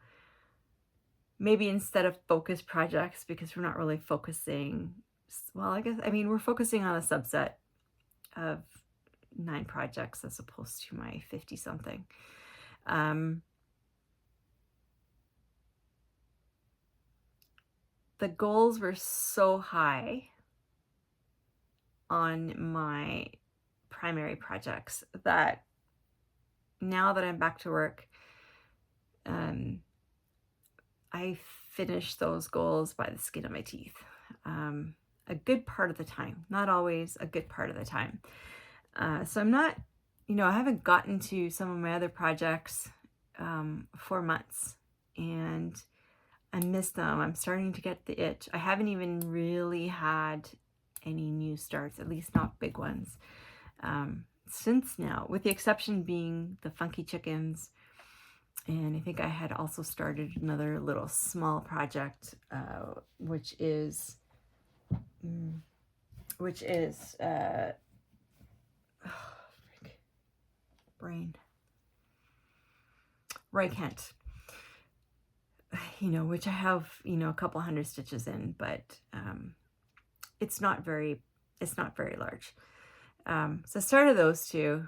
Maybe instead of focus projects, because we're not really focusing, well, we're focusing on a subset of 9 projects as opposed to my 50 something. The goals were so high on my primary projects that now that I'm back to work, I finish those goals by the skin of my teeth. A good part of the time, not always, a good part of the time. So I'm not, I haven't gotten to some of my other projects for months, and I miss them. I'm starting to get the itch. I haven't even really had any new starts, at least not big ones, since now, with the exception being the funky chickens. And I think I had also started another little small project, which is Roy Kent. Which I have, a couple hundred stitches in, but it's not very large. So I started those 2.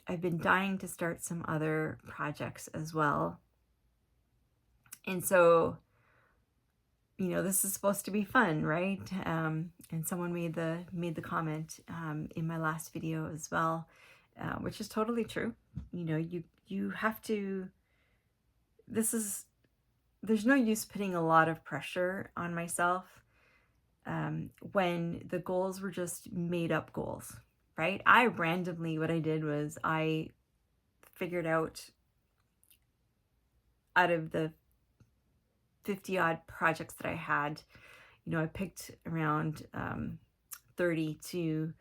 I've been dying to start some other projects as well. And so, this is supposed to be fun, right? And someone made the comment in my last video as well. which is totally true. You know, you have to, there's no use putting a lot of pressure on myself when the goals were just made up goals, right? What I did was I figured out of the 50 odd projects that I had, you know, I picked around 30 to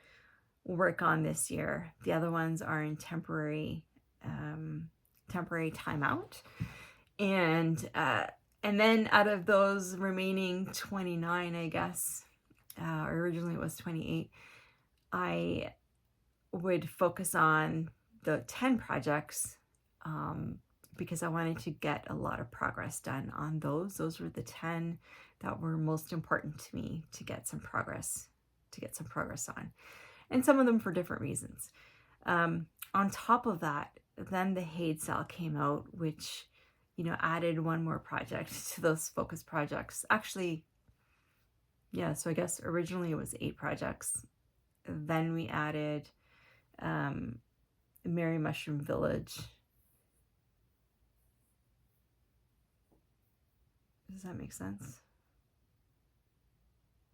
work on this year. The other ones are in temporary timeout. And then out of those remaining 29, I guess, or originally it was 28, I would focus on the 10 projects because I wanted to get a lot of progress done on those. Those were the 10 that were most important to me to get some progress on. And some of them for different reasons. On top of that, then the Haid Cell came out, which, you know, added one more project to those focus projects. Actually, yeah, so I guess originally it was 8 projects. Then we added Merry Mushroom Village. Does that make sense?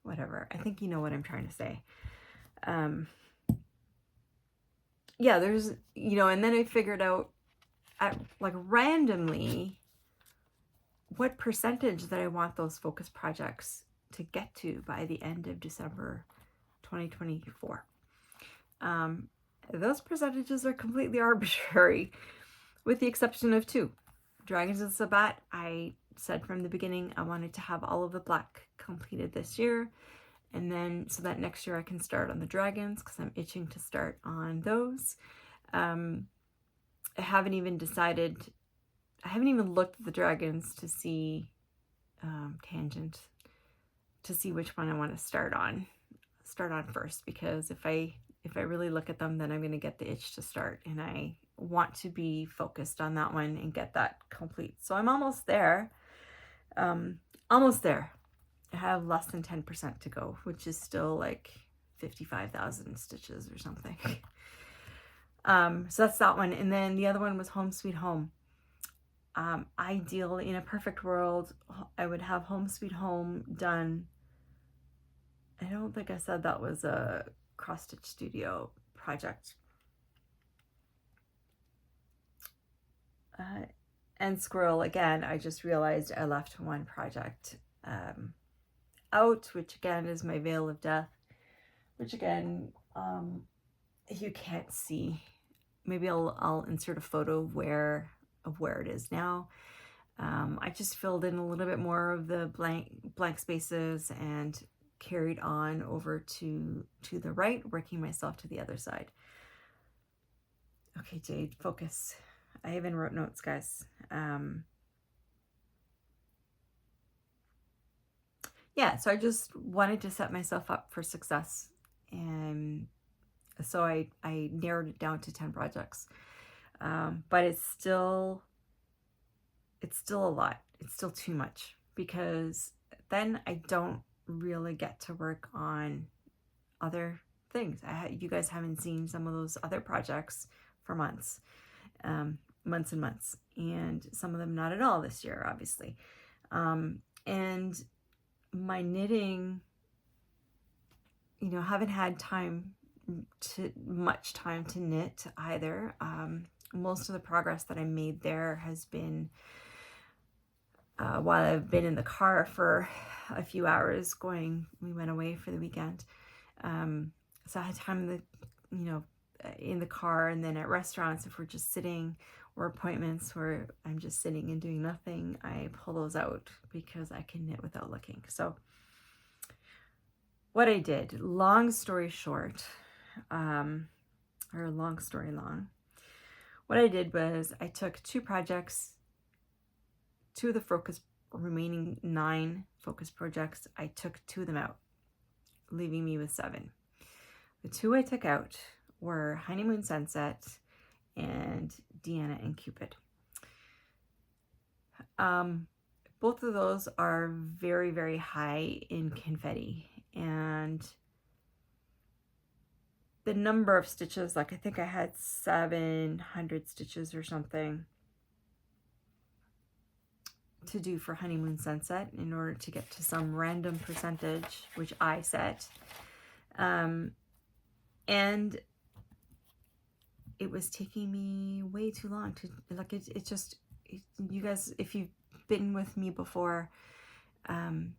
Whatever. I think you know what I'm trying to say. Yeah, there's, you know, and then I figured out randomly what percentage that I want those focus projects to get to by the end of December 2024. Those percentages are completely arbitrary, with the exception of 2. Dragons of Sabat, I said from the beginning I wanted to have all of the black completed this year, and then so that next year I can start on the dragons, because I'm itching to start on those. I haven't even looked at the dragons to see tangent to see which one I want to start on first, because if I really look at them, then I'm going to get the itch to start, and I want to be focused on that one and get that complete. So I'm almost there. I have less than 10% to go, which is still like 55,000 stitches or something. So that's that one. And then the other one was Home Sweet Home. Ideal, in a perfect world, I would have Home Sweet Home done. I don't think I said that was a Cross Stitch Studio project. And Squirrel, again, I just realized I left one project out, which again is my Veil of Death, which again, you can't see. Maybe I'll insert a photo of where it is now. I just filled in a little bit more of the blank spaces and carried on over to the right, working myself to the other side. Okay, Jade, focus. I even wrote notes, guys. Yeah, so I just wanted to set myself up for success, and so I narrowed it down to 10 projects. But it's still a lot. It's still too much, because then I don't really get to work on other things. You guys haven't seen some of those other projects for months and months, and some of them not at all this year, obviously. And my knitting, you know, haven't had much time to knit either. Most of the progress that I made there has been while I've been in the car for a few hours we went away for the weekend. So I had time in the car, and then at restaurants, if we're just sitting, or appointments where I'm just sitting and doing nothing, I pull those out because I can knit without looking. So what I did, long story short, or long story long, what I did was I took 2 projects, 2 of the remaining 9 focus projects, I took 2 of them out, leaving me with 7. The 2 I took out were Honeymoon Sunset and Deanna and Cupid. Both of those are very, very high in confetti, and the number of stitches, like I think I had 700 stitches or something to do for Honeymoon Sunset in order to get to some random percentage, which I set. And it was taking me way too long to, like, you guys, if you've been with me before, then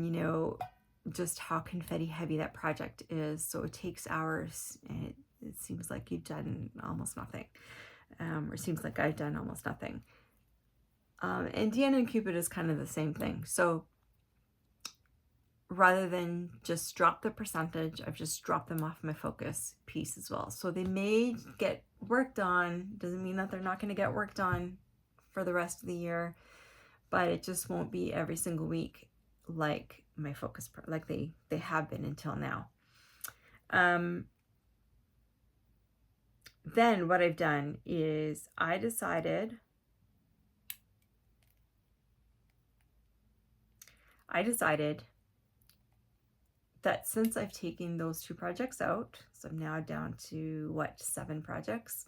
you know just how confetti heavy that project is. So it takes hours, and it seems like you've done almost nothing, or seems like I've done almost nothing. And Deanna and Cupid is kind of the same thing. So rather than just drop the percentage, I've just dropped them off my focus piece as well. So they may get worked on. Doesn't mean that they're not going to get worked on for the rest of the year, but it just won't be every single week like my focus, like they have been until now. Then what I've done is I decided that since I've taken those 2 projects out, so I'm now down to what, 7 projects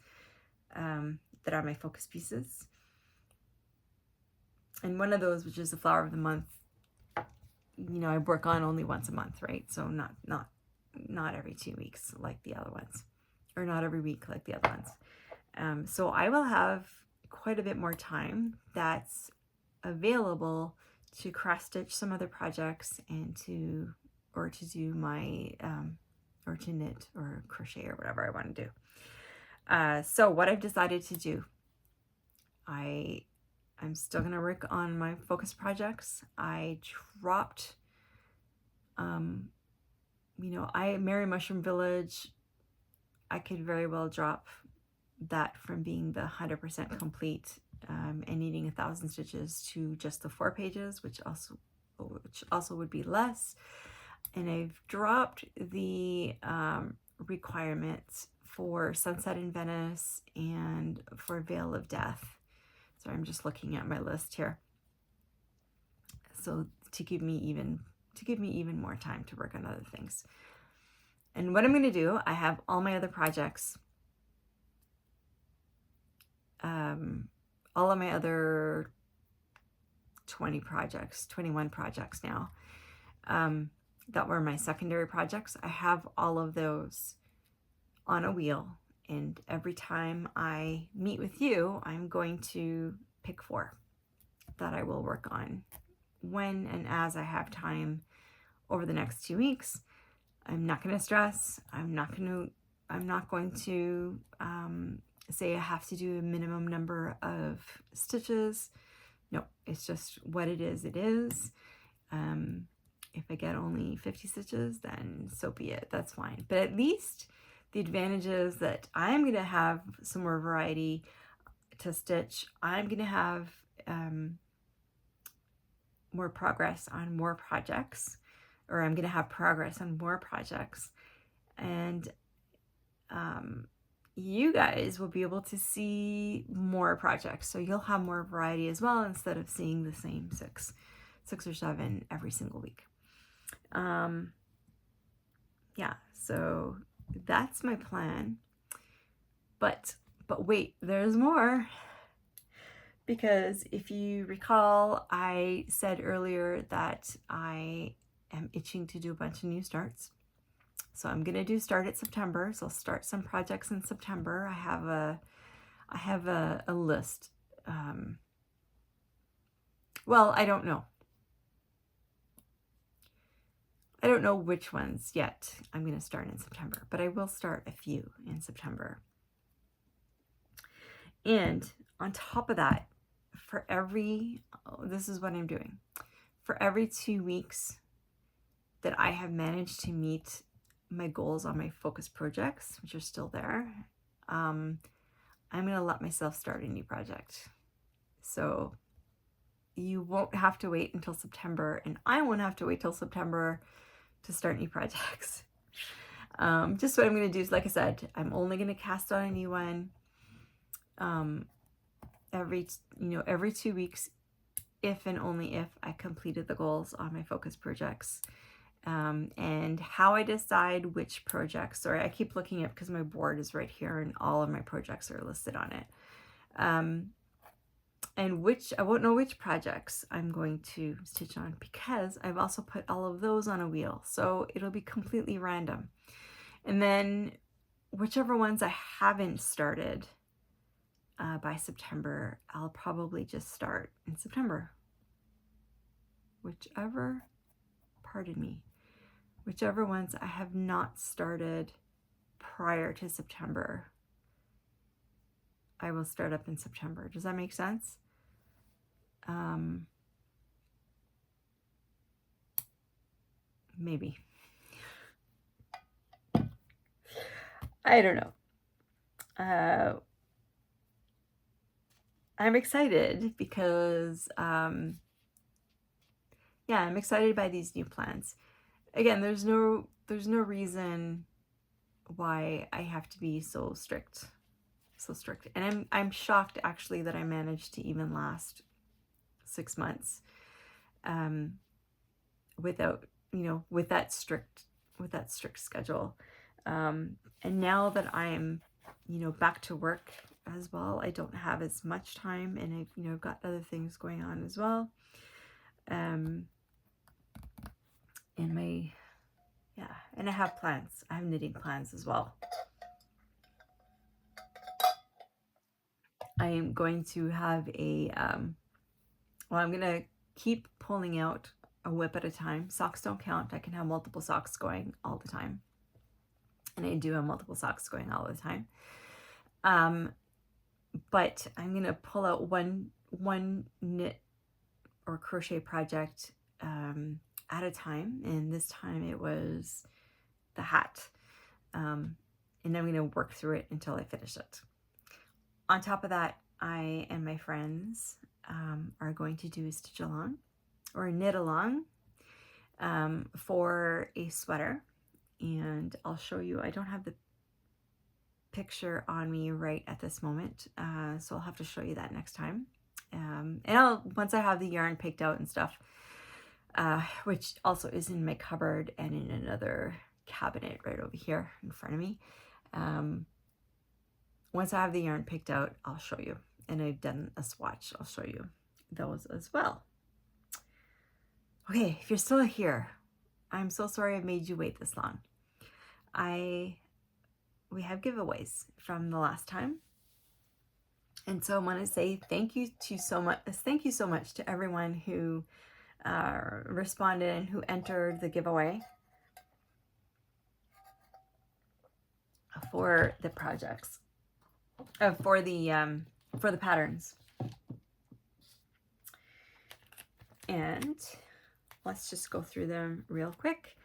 that are my focus pieces. And one of those, which is the flower of the month, you know, I work on only once a month, right? So not every 2 weeks like the other ones, or not every week like the other ones. So I will have quite a bit more time that's available to cross stitch some other projects and to do my, or to knit or crochet or whatever I want to do. So what I've decided to do, I'm still going to work on my focus projects. I dropped, you know, Merry Mushroom Village, I could very well drop that from being the 100% complete and needing 1,000 stitches to just the 4 pages, which also would be less. And I've dropped the requirements for Sunset in Venice and for Veil of Death. So I'm just looking at my list here. So to give me even more time to work on other things. And what I'm going to do, I have all my other projects, all of my other 21 projects now, that were my secondary projects. I have all of those on a wheel, and every time I meet with you, I'm going to pick 4 that I will work on when and as I have time over the next 2 weeks. I'm not going to stress. I'm not going to say I have to do a minimum number of stitches. No, it's just what it is. It is. If I get only 50 stitches, then so be it. That's fine. But at least the advantage is that I'm going to have some more variety to stitch. I'm going to have more progress on more projects, or I'm going to have progress on more projects. And you guys will be able to see more projects. So you'll have more variety as well, instead of seeing the same 6 or 7 every single week. Yeah, so that's my plan. But wait, there's more. Because if you recall, I said earlier that I am itching to do a bunch of new starts. So I'm going to start at September. So I'll start some projects in September. I have a list. Well, I don't know. I don't know which ones yet I'm going to start in September, but I will start a few in September. And on top of that, this is what I'm doing. For every 2 weeks that I have managed to meet my goals on my focus projects, which are still there, I'm going to let myself start a new project. So you won't have to wait until September, and I won't have to wait till September to start new projects. Just what I'm going to do is, like I said, I'm only going to cast on a new one every 2 weeks, if and only if I completed the goals on my focus projects. and how I decide which projects. Sorry, I keep looking up because my board is right here and all of my projects are listed on it. And I won't know which projects I'm going to stitch on because I've also put all of those on a wheel. So it'll be completely random. And then whichever ones I haven't started by September, I'll probably just start in September. Whichever ones I have not started prior to September, I will start up in September. Does that make sense? Maybe. I don't know. I'm excited because, yeah, I'm excited by these new plans. Again, there's no reason why I have to be so strict. And I'm shocked actually that I managed to even last 6 months without, with that strict schedule. And now that I'm, back to work as well, I don't have as much time, and I've got other things going on as well. And I have plans. I have knitting plans as well. I am going to have I'm going to keep pulling out a whip at a time. Socks don't count. I can have multiple socks going all the time. And I do have multiple socks going all the time. But I'm going to pull out one knit or crochet project at a time. And this time it was the hat. And I'm going to work through it until I finish it. On top of that, I and my friends are going to do a stitch along or a knit along for a sweater. And I'll show you. I don't have the picture on me right at this moment, so I'll have to show you that next time. And once I have the yarn picked out and stuff, which also is in my cupboard and in another cabinet right over here in front of me. Once I have the yarn picked out, I'll show you. And I've done a swatch. I'll show you those as well. Okay, if you're still here, I'm so sorry I've made you wait this long. We have giveaways from the last time. And so I want to say thank you so much to everyone who responded and who entered the giveaway for the projects. For the patterns. And let's just go through them real quick.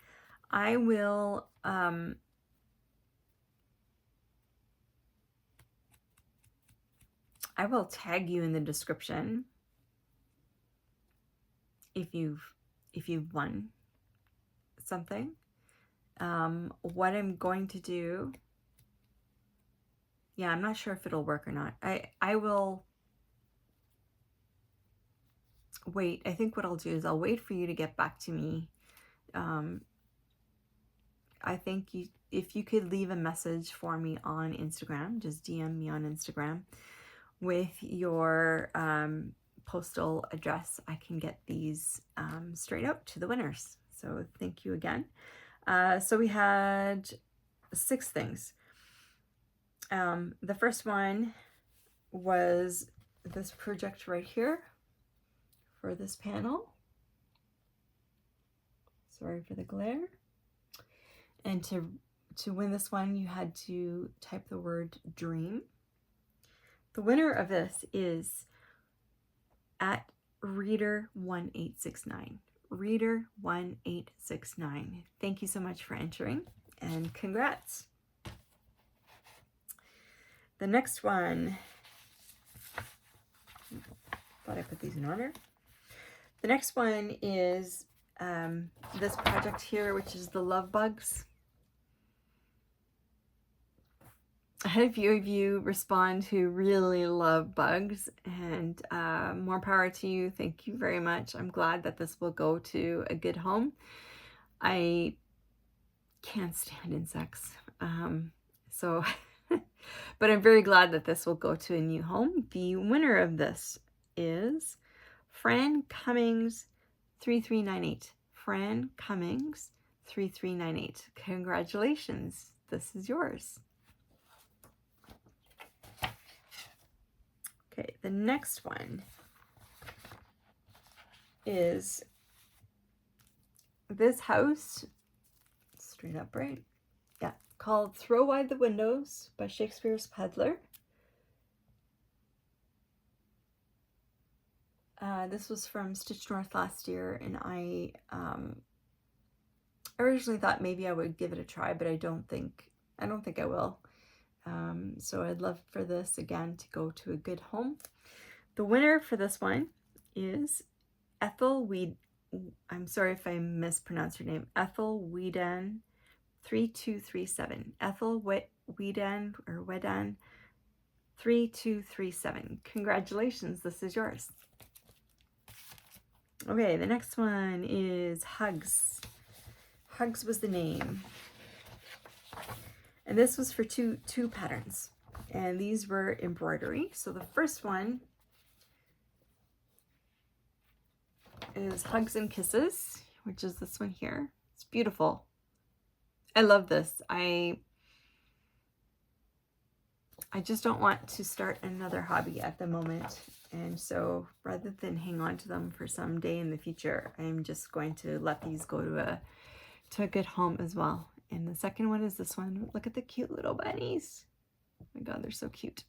I will tag you in the description if you've won something. What I'm going to do, yeah, I'm not sure if it'll work or not. I will wait. I think what I'll do is I'll wait for you to get back to me. I think if you could leave a message for me on Instagram, just DM me on Instagram with your postal address, I can get these straight out to the winners. So thank you again. So we had 6 things. The first one was this project right here for this panel. Sorry for the glare. And to win this one, you had to type the word dream. The winner of this is at Reader1869. Reader1869. Thank you so much for entering, and congrats. The next one, thought I put these in order. The next one is this project here, which is the love bugs. I had a few of you respond who really love bugs, and more power to you. Thank you very much. I'm glad that this will go to a good home. I can't stand insects. So, but I'm very glad that this will go to a new home. The winner of this is Fran Cummings 3398. Fran Cummings 3398. Congratulations. This is yours. Okay, the next one is this house, straight up, right? Yeah, called Throw Wide the Windows by Shakespeare's Peddler. This was from Stitch North last year, and I originally thought maybe I would give it a try, but I don't think I will. So I'd love for this again to go to a good home. The winner for this one is Ethel Weed. I'm sorry if I mispronounce your name. Ethel Weedan 3237. Ethel Weedan or Wedan 3237. Congratulations, this is yours. Okay, the next one is Hugs. Hugs was the name. And this was for two patterns. And these were embroidery. So the first one is Hugs and Kisses, which is this one here. It's beautiful. I love this. I just don't want to start another hobby at the moment. And so rather than hang on to them for some day in the future, I'm just going to let these go to a good home as well. And the second one is this one. Look at the cute little bunnies. Oh my God, they're so cute.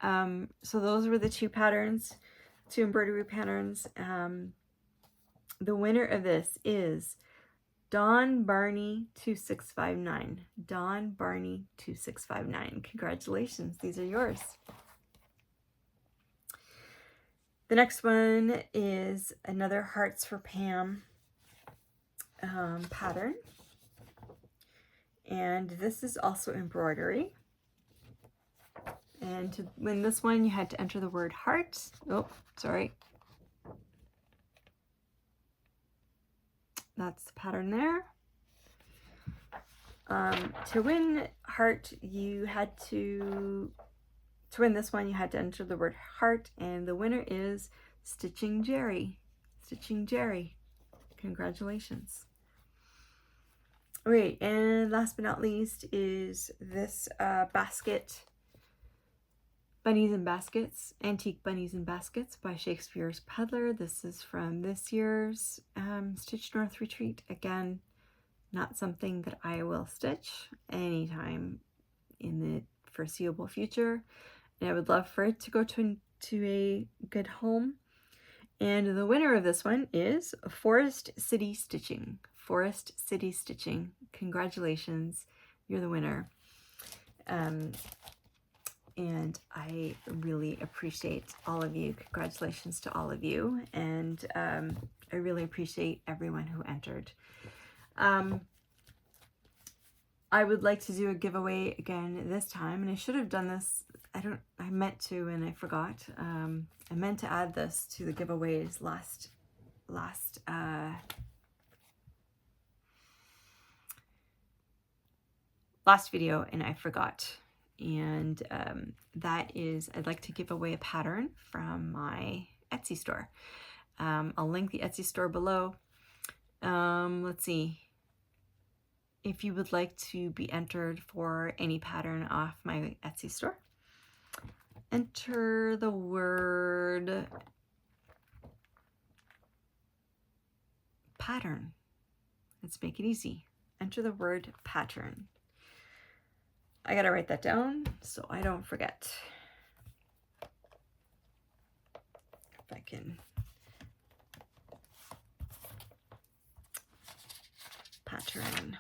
So those were the two patterns, two embroidery patterns. The winner of this is Dawn Barney 2659. Dawn Barney 2659. Congratulations, these are yours. The next one is another Hearts for Pam pattern. And this is also embroidery. And to win this one, you had to enter the word heart. Oh, sorry. That's the pattern there. To win heart, you had to win this one, you had to enter the word heart, and the winner is Stitching Jerry. Stitching Jerry. Congratulations. Okay, and last but not least is this basket, Bunnies and Baskets, Antique Bunnies and Baskets by Shakespeare's Peddler. This is from this year's Stitch North Retreat. Again, not something that I will stitch anytime in the foreseeable future. And I would love for it to go to a good home. And the winner of this one is Forest City Stitching. Forest City Stitching. Congratulations, you're the winner. And I really appreciate all of you. Congratulations to all of you. And I really appreciate everyone who entered. I would like to do a giveaway again this time, and I should have done this. I meant to, and I forgot. I meant to add this to the giveaways last video, and I forgot. And that is, I'd like to give away a pattern from my Etsy store. I'll link the Etsy store below. Let's see. If you would like to be entered for any pattern off my Etsy store, enter the word pattern. Let's make it easy. Enter the word pattern. I gotta write that down so I don't forget. If I can. Pattern.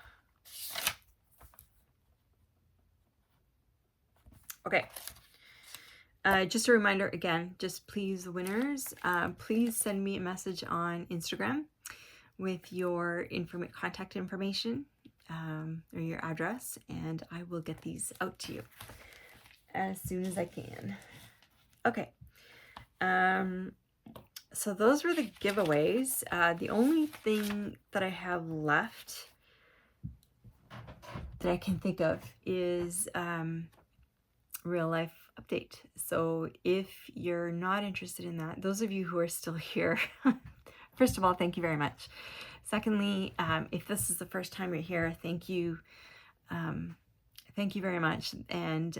Okay. Just a reminder again, just please, the winners, please send me a message on Instagram with your contact information or your address, and I will get these out to you as soon as I can. Okay. So those were the giveaways. The only thing that I have left that I can think of is real life update. So if you're not interested in that, those of you who are still here, first of all, thank you very much. Secondly, if this is the first time you're here, thank you. Thank you very much. And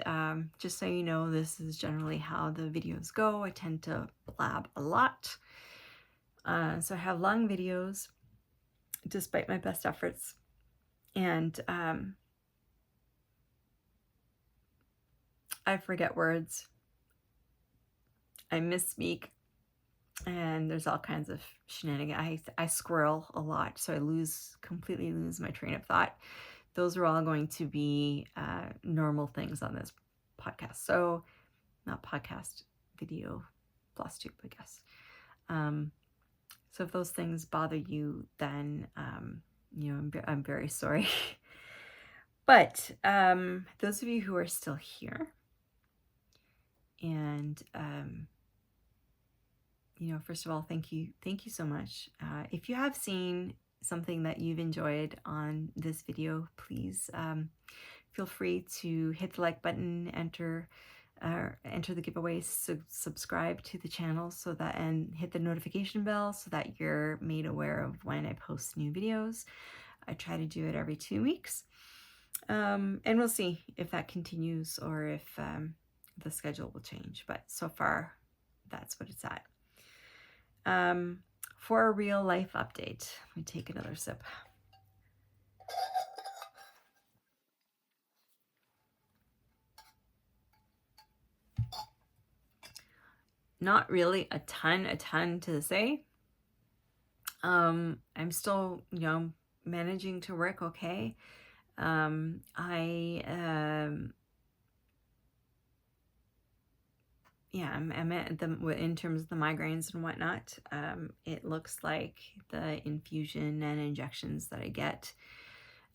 just so you know, this is generally how the videos go. I tend to blab a lot. So I have long videos despite my best efforts. And I forget words. I misspeak. And there's all kinds of shenanigans. I squirrel a lot, so I completely lose my train of thought. Those are all going to be normal things on this podcast. So, not podcast, video, Flosstube, I guess. So if those things bother you, then you know, I'm very sorry. But those of you who are still here, and you know, first of all, thank you so much. If you have seen something that you've enjoyed on this video, please feel free to hit the like button, enter the giveaway, subscribe to the channel so that, and hit the notification bell so that you're made aware of when I post new videos. I try to do it every 2 weeks, and we'll see if that continues or if the schedule will change. But so far, that's what it's at. For a real life update, let me take another sip. Not really a ton to say. I'm still, you know, managing to work okay. Yeah, I'm at in terms of the migraines and whatnot. It looks like the infusion and injections that I get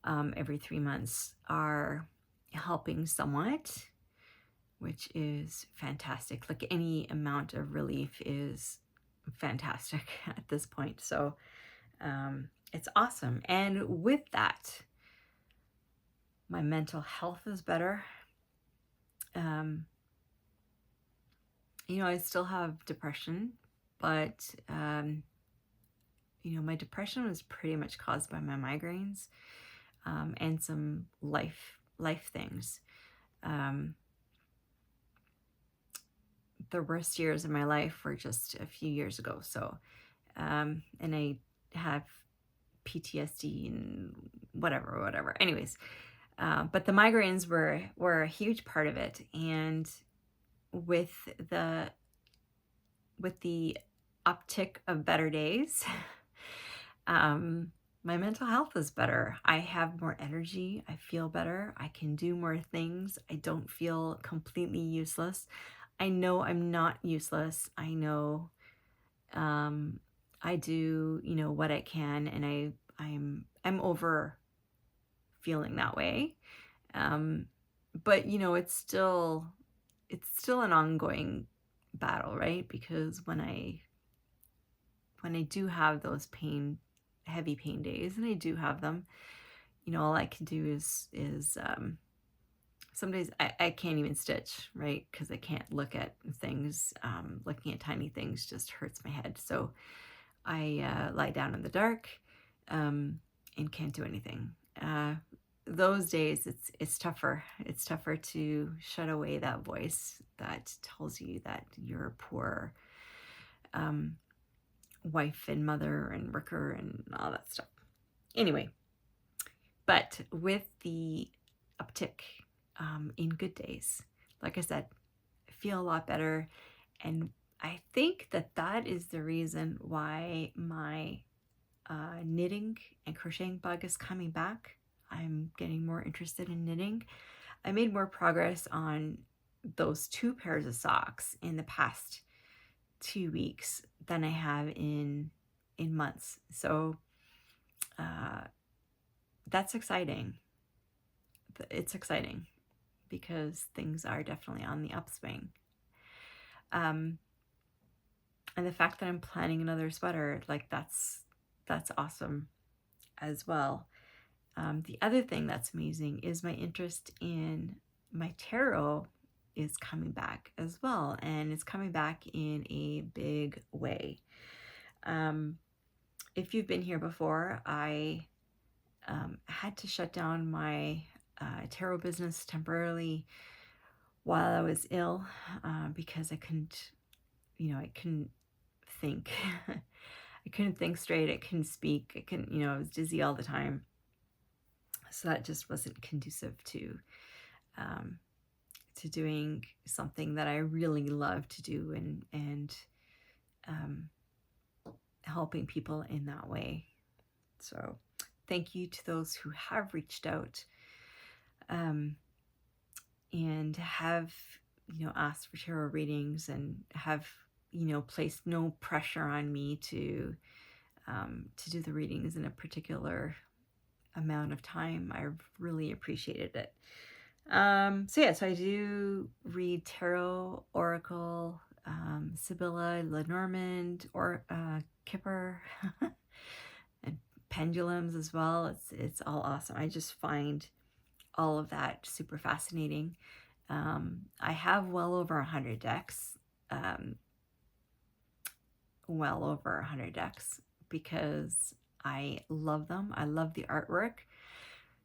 every 3 months are helping somewhat, which is fantastic. Like, any amount of relief is fantastic at this point. So it's awesome. And with that, my mental health is better. You know, I still have depression, but you know, my depression was pretty much caused by my migraines and some life things. The worst years of my life were just a few years ago. So, and I have PTSD and whatever. Anyways, but the migraines were a huge part of it. And with the uptick of better days, my mental health is better. I have more energy. I feel better. I can do more things. I don't feel completely useless. I know I'm not useless. I know I do, you know, what I can, and I'm over feeling that way. But you know, it's still an ongoing battle, right? Because when I do have those heavy pain days, and I do have them, you know, all I can do is some days I can't even stitch, right? Because I can't look at things. Looking at tiny things just hurts my head. So I lie down in the dark and can't do anything. Those days, it's tougher. It's tougher to shut away that voice that tells you that you're a poor wife and mother and worker and all that stuff. Anyway, but with the uptick in good days, like I said, I feel a lot better. And I think that is the reason why my knitting and crocheting bug is coming back. I'm getting more interested in knitting. I made more progress on those 2 pairs of socks in the past 2 weeks than I have in months. So that's exciting. It's exciting because things are definitely on the upswing. And the fact that I'm planning another sweater, like that's awesome as well. The other thing that's amazing is my interest in my tarot is coming back as well, and it's coming back in a big way. If you've been here before, I had to shut down my tarot business temporarily while I was ill because I couldn't think. I couldn't think straight. I couldn't speak. I couldn't, I was dizzy all the time. So that just wasn't conducive to doing something that I really love to do, and helping people in that way. So thank you to those who have reached out and have asked for tarot readings and have placed no pressure on me to do the readings in a particular amount of time. I really appreciated it. So I do read tarot, oracle, Sibylla, Lenormand, or Kipper, and pendulums as well. It's all awesome. I just find all of that super fascinating. I have well over 100 decks. Because I love them. I love the artwork.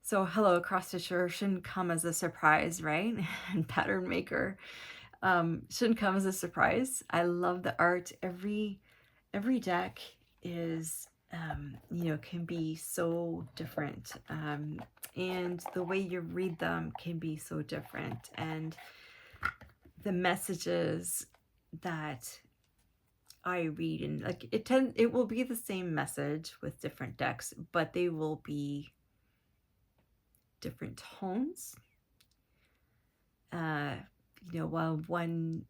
So hello, cross stitcher shouldn't come as a surprise, right? And pattern maker shouldn't come as a surprise. I love the art. Every deck is can be so different, and the way you read them can be so different, and the messages that I read, and like it will be the same message with different decks, but they will be different tones. While one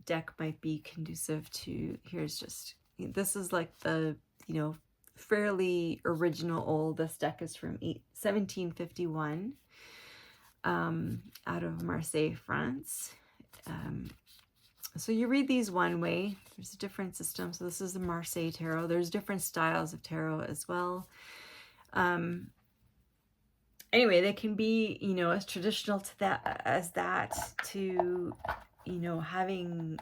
deck might be conducive to, this is like the fairly original old. This deck is from 1751 out of Marseille, France. So you read these one way. There's a different system. So this is the Marseille tarot. There's different styles of tarot as well. Anyway, they can be, as traditional to that to, having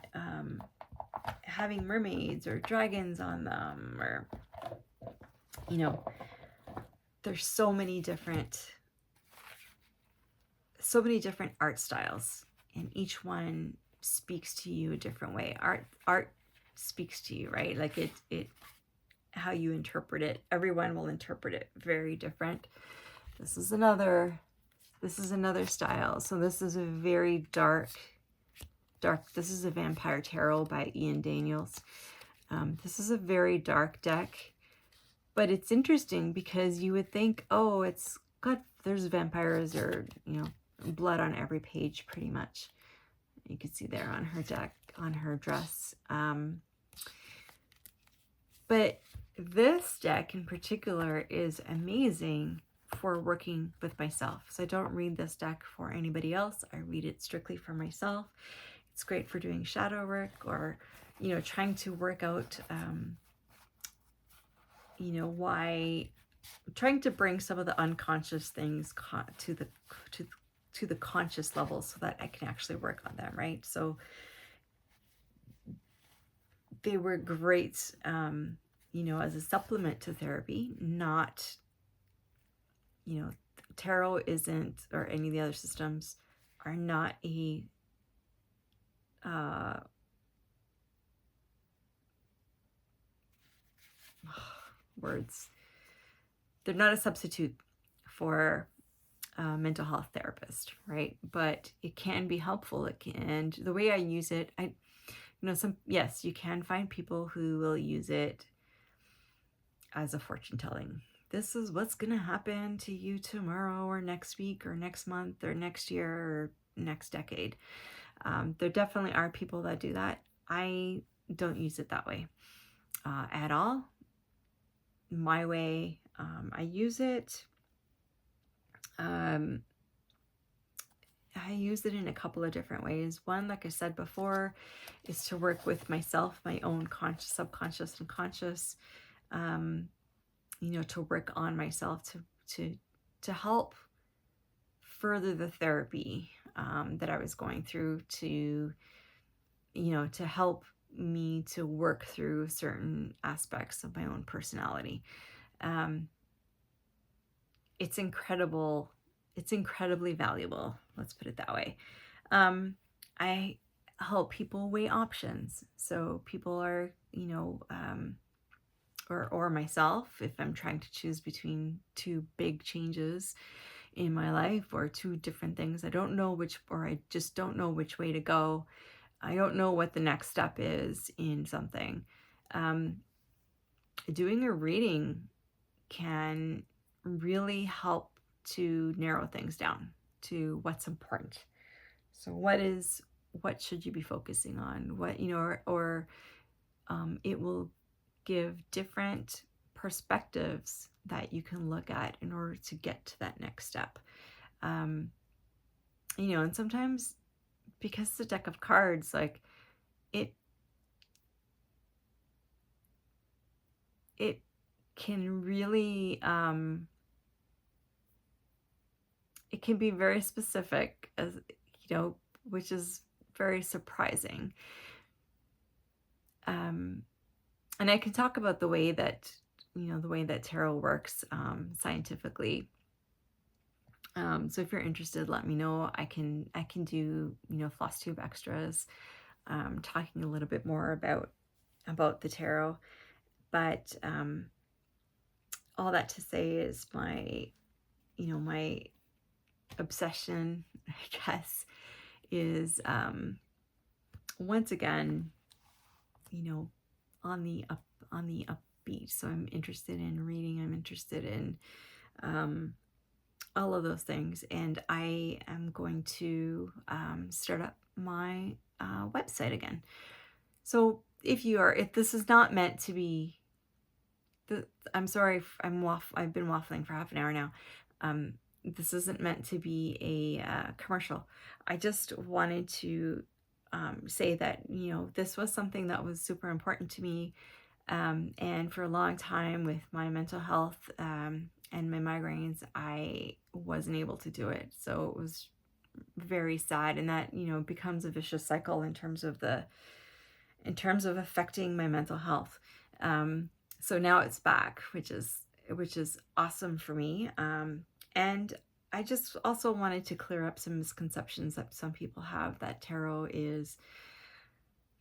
mermaids or dragons on them, or, there's so many different art styles, and each one speaks to you a different way. Art speaks to you, right? Like it how you interpret it. Everyone will interpret it very different. This is another style. So this is a very dark. This is a Vampire Tarot by Ian Daniels. This is a very dark deck, but it's interesting because you would think, oh, there's vampires or blood on every page pretty much. You can see there on her deck, on her dress. But this deck in particular is amazing for working with myself. So I don't read this deck for anybody else. I read it strictly for myself. It's great for doing shadow work, or trying to work out trying to bring some of the unconscious things to the conscious level so that I can actually work on them, right? So they were great as a supplement to therapy. Not tarot isn't, or any of the other systems are not a words. They're not a substitute for a mental health therapist, right? But it can be helpful. And the way I use it, yes, you can find people who will use it as a fortune telling. This is what's going to happen to you tomorrow or next week or next month or next year or next decade. There definitely are people that do that. I don't use it that way at all. My way, I use it I use it in a couple of different ways. One, like I said before, is to work with myself, my own conscious, subconscious, and conscious. To work on myself to help further the therapy that I was going through, to help me to work through certain aspects of my own personality. It's incredible. It's incredibly valuable. Let's put it that way. I help people weigh options. So people are, or myself, if I'm trying to choose between two big changes in my life or two different things, I just don't know which way to go. I don't know what the next step is in something. Doing a reading can really help to narrow things down to what's important. So what should you be focusing on? It will give different perspectives that you can look at in order to get to that next step. And sometimes, because it's a deck of cards, like it can really it can be very specific, as which is very surprising. And I can talk about the way that tarot works scientifically. So if you're interested, let me know. I can do Flosstube extras, talking a little bit more about the tarot. But all that to say is my obsession, I guess, is once again, on the upbeat. So I'm interested in reading. I'm interested in all of those things, and I am going to start up my website again. So if this is not meant to be, I'm sorry, I've been waffling for half an hour now. This isn't meant to be a commercial. I just wanted to say that this was something that was super important to me, and for a long time with my mental health and my migraines, I wasn't able to do it. So it was very sad, and that becomes a vicious cycle in terms of affecting my mental health. So now it's back, which is awesome for me. And I just also wanted to clear up some misconceptions that some people have, that tarot is,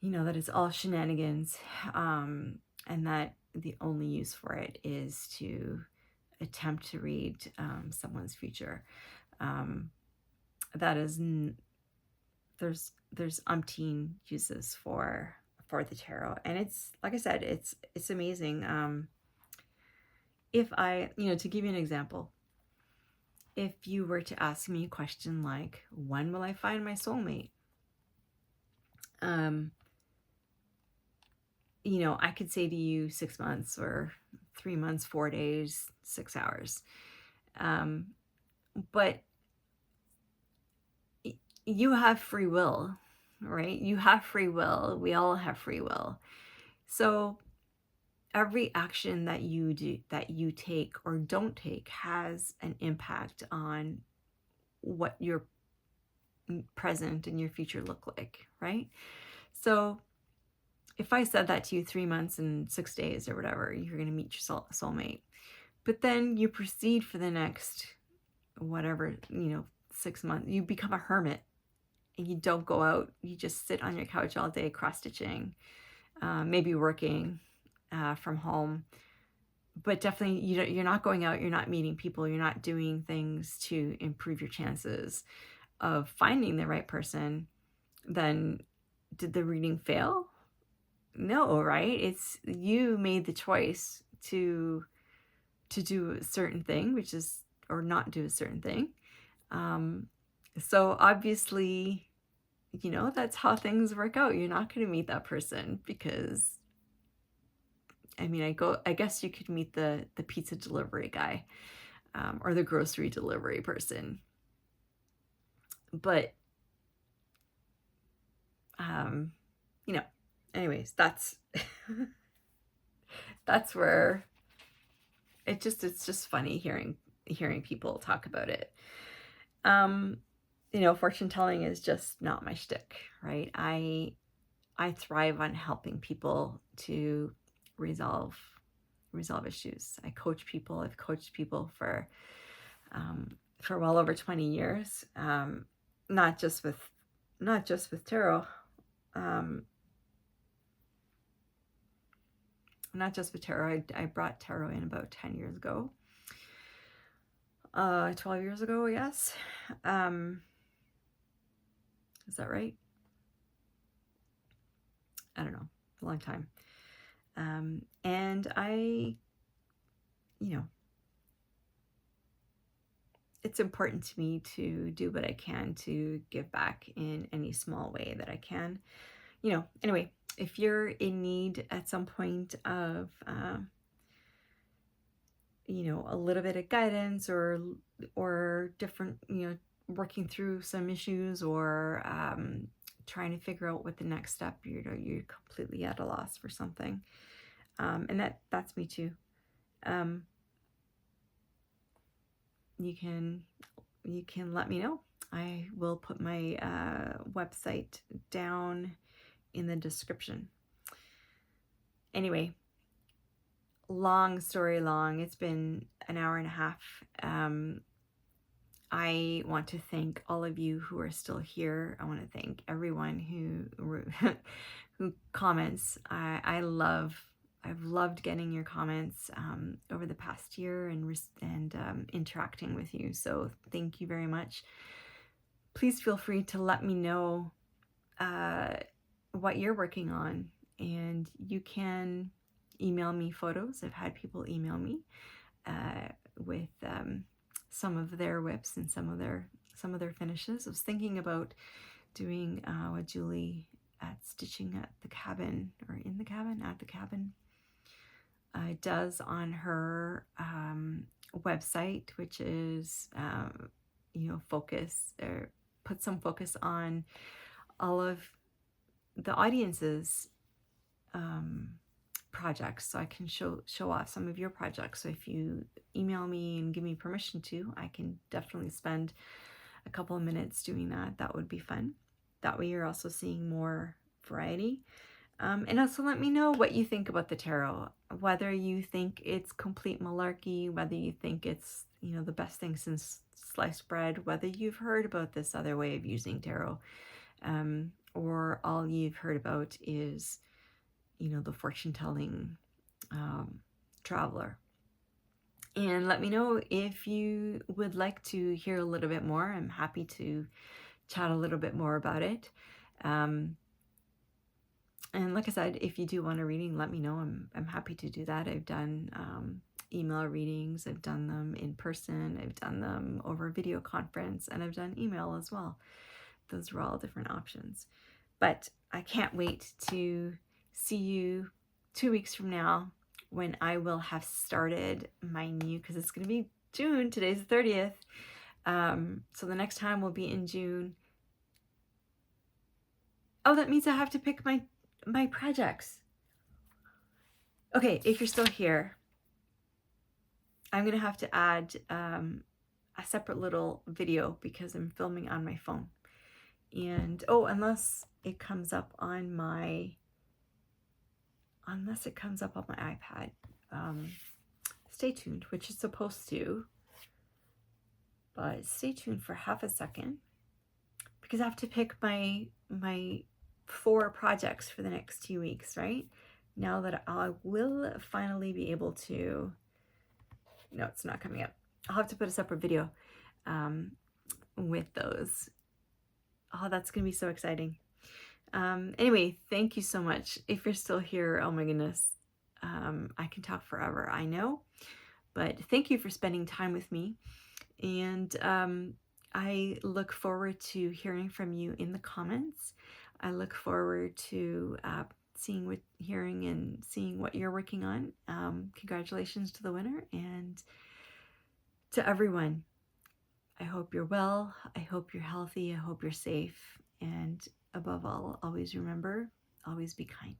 that it's all shenanigans, and that the only use for it is to attempt to read someone's future. That is, there's umpteen uses for the tarot, and it's, like I said, it's amazing. If I, to give you an example, if you were to ask me a question like, when will I find my soulmate? I could say to you 6 months, or 3 months, 4 days, 6 hours. But you have free will, right? You have free will. We all have free will. So every action that you do, that you take or don't take, has an impact on what your present and your future look like, right? So if I said that to you 3 months and 6 days or whatever, you're going to meet your soulmate. But then you proceed for the next, whatever, 6 months, you become a hermit and you don't go out. You just sit on your couch all day cross-stitching, maybe working from home. But definitely, you're not going out, you're not meeting people, you're not doing things to improve your chances of finding the right person. Then did the reading fail? No, right? It's, you made the choice to do a certain thing, or not do a certain thing. So obviously, that's how things work out. You're not going to meet that person because, I guess you could meet the pizza delivery guy, or the grocery delivery person. But, you know, anyways, that's, that's where it's just funny hearing people talk about it. You know, fortune telling is just not my shtick, right? I thrive on helping people to resolve issues. I coach people. I've coached people for well over 20 years. Not just with tarot. Not just with tarot. I brought tarot in about 10 years ago. 12 years ago, yes. Is that right? I don't know. A long time. And I, you know, it's important to me to do what I can to give back in any small way that I can. You know, anyway, if you're in need at some point of, you know, a little bit of guidance or different, you know, working through some issues or trying to figure out what the next step, you know, you're completely at a loss for something. And that's me too. You can let me know. I will put my website down in the description. Anyway, long story long, it's been an hour and a half. I want to thank all of you who are still here. I want to thank everyone who comments. I've loved getting your comments over the past year and interacting with you. So thank you very much. Please feel free to let me know what you're working on, and you can email me photos. I've had people email me with some of their whips and some of their finishes. I was thinking about doing what Julie at Stitching at the Cabin, or in the Cabin, at the Cabin, does on her website, which is you know, put some focus on all of the audience's projects, so I can show off some of your projects. So if you email me and give me permission to, I can definitely spend a couple of minutes doing that. That would be fun. That way you're also seeing more variety. And also let me know what you think about the tarot, whether you think it's complete malarkey, whether you think it's, you know, the best thing since sliced bread, whether you've heard about this other way of using tarot, or all you've heard about is, you know, the fortune-telling traveler. And let me know if you would like to hear a little bit more. I'm happy to chat a little bit more about it. And like I said, if you do want a reading, let me know. I'm happy to do that. I've done email readings. I've done them in person. I've done them over video conference, and I've done email as well. Those are all different options. But I can't wait to see you 2 weeks from now, when I will have started my new, because it's going to be June. Today's the 30th. So the next time will be in June. Oh, that means I have to pick my projects. Okay, if you're still here, I'm going to have to add a separate little video because I'm filming on my phone. And, oh, unless it comes up on my iPad. Stay tuned, which is supposed to, but stay tuned for half a second because I have to pick my 4 projects for the next 2 weeks, right? Now that I will finally be able to, no, it's not coming up. I'll have to put a separate video with those. Oh, that's gonna be so exciting. Anyway, thank you so much. If you're still here, oh my goodness, I can talk forever, I know, but thank you for spending time with me. And I look forward to hearing from you in the comments. I look forward to hearing and seeing what you're working on. Congratulations to the winner, and to everyone. I hope you're well. I hope you're healthy. I hope you're safe. And above all, always remember, always be kind.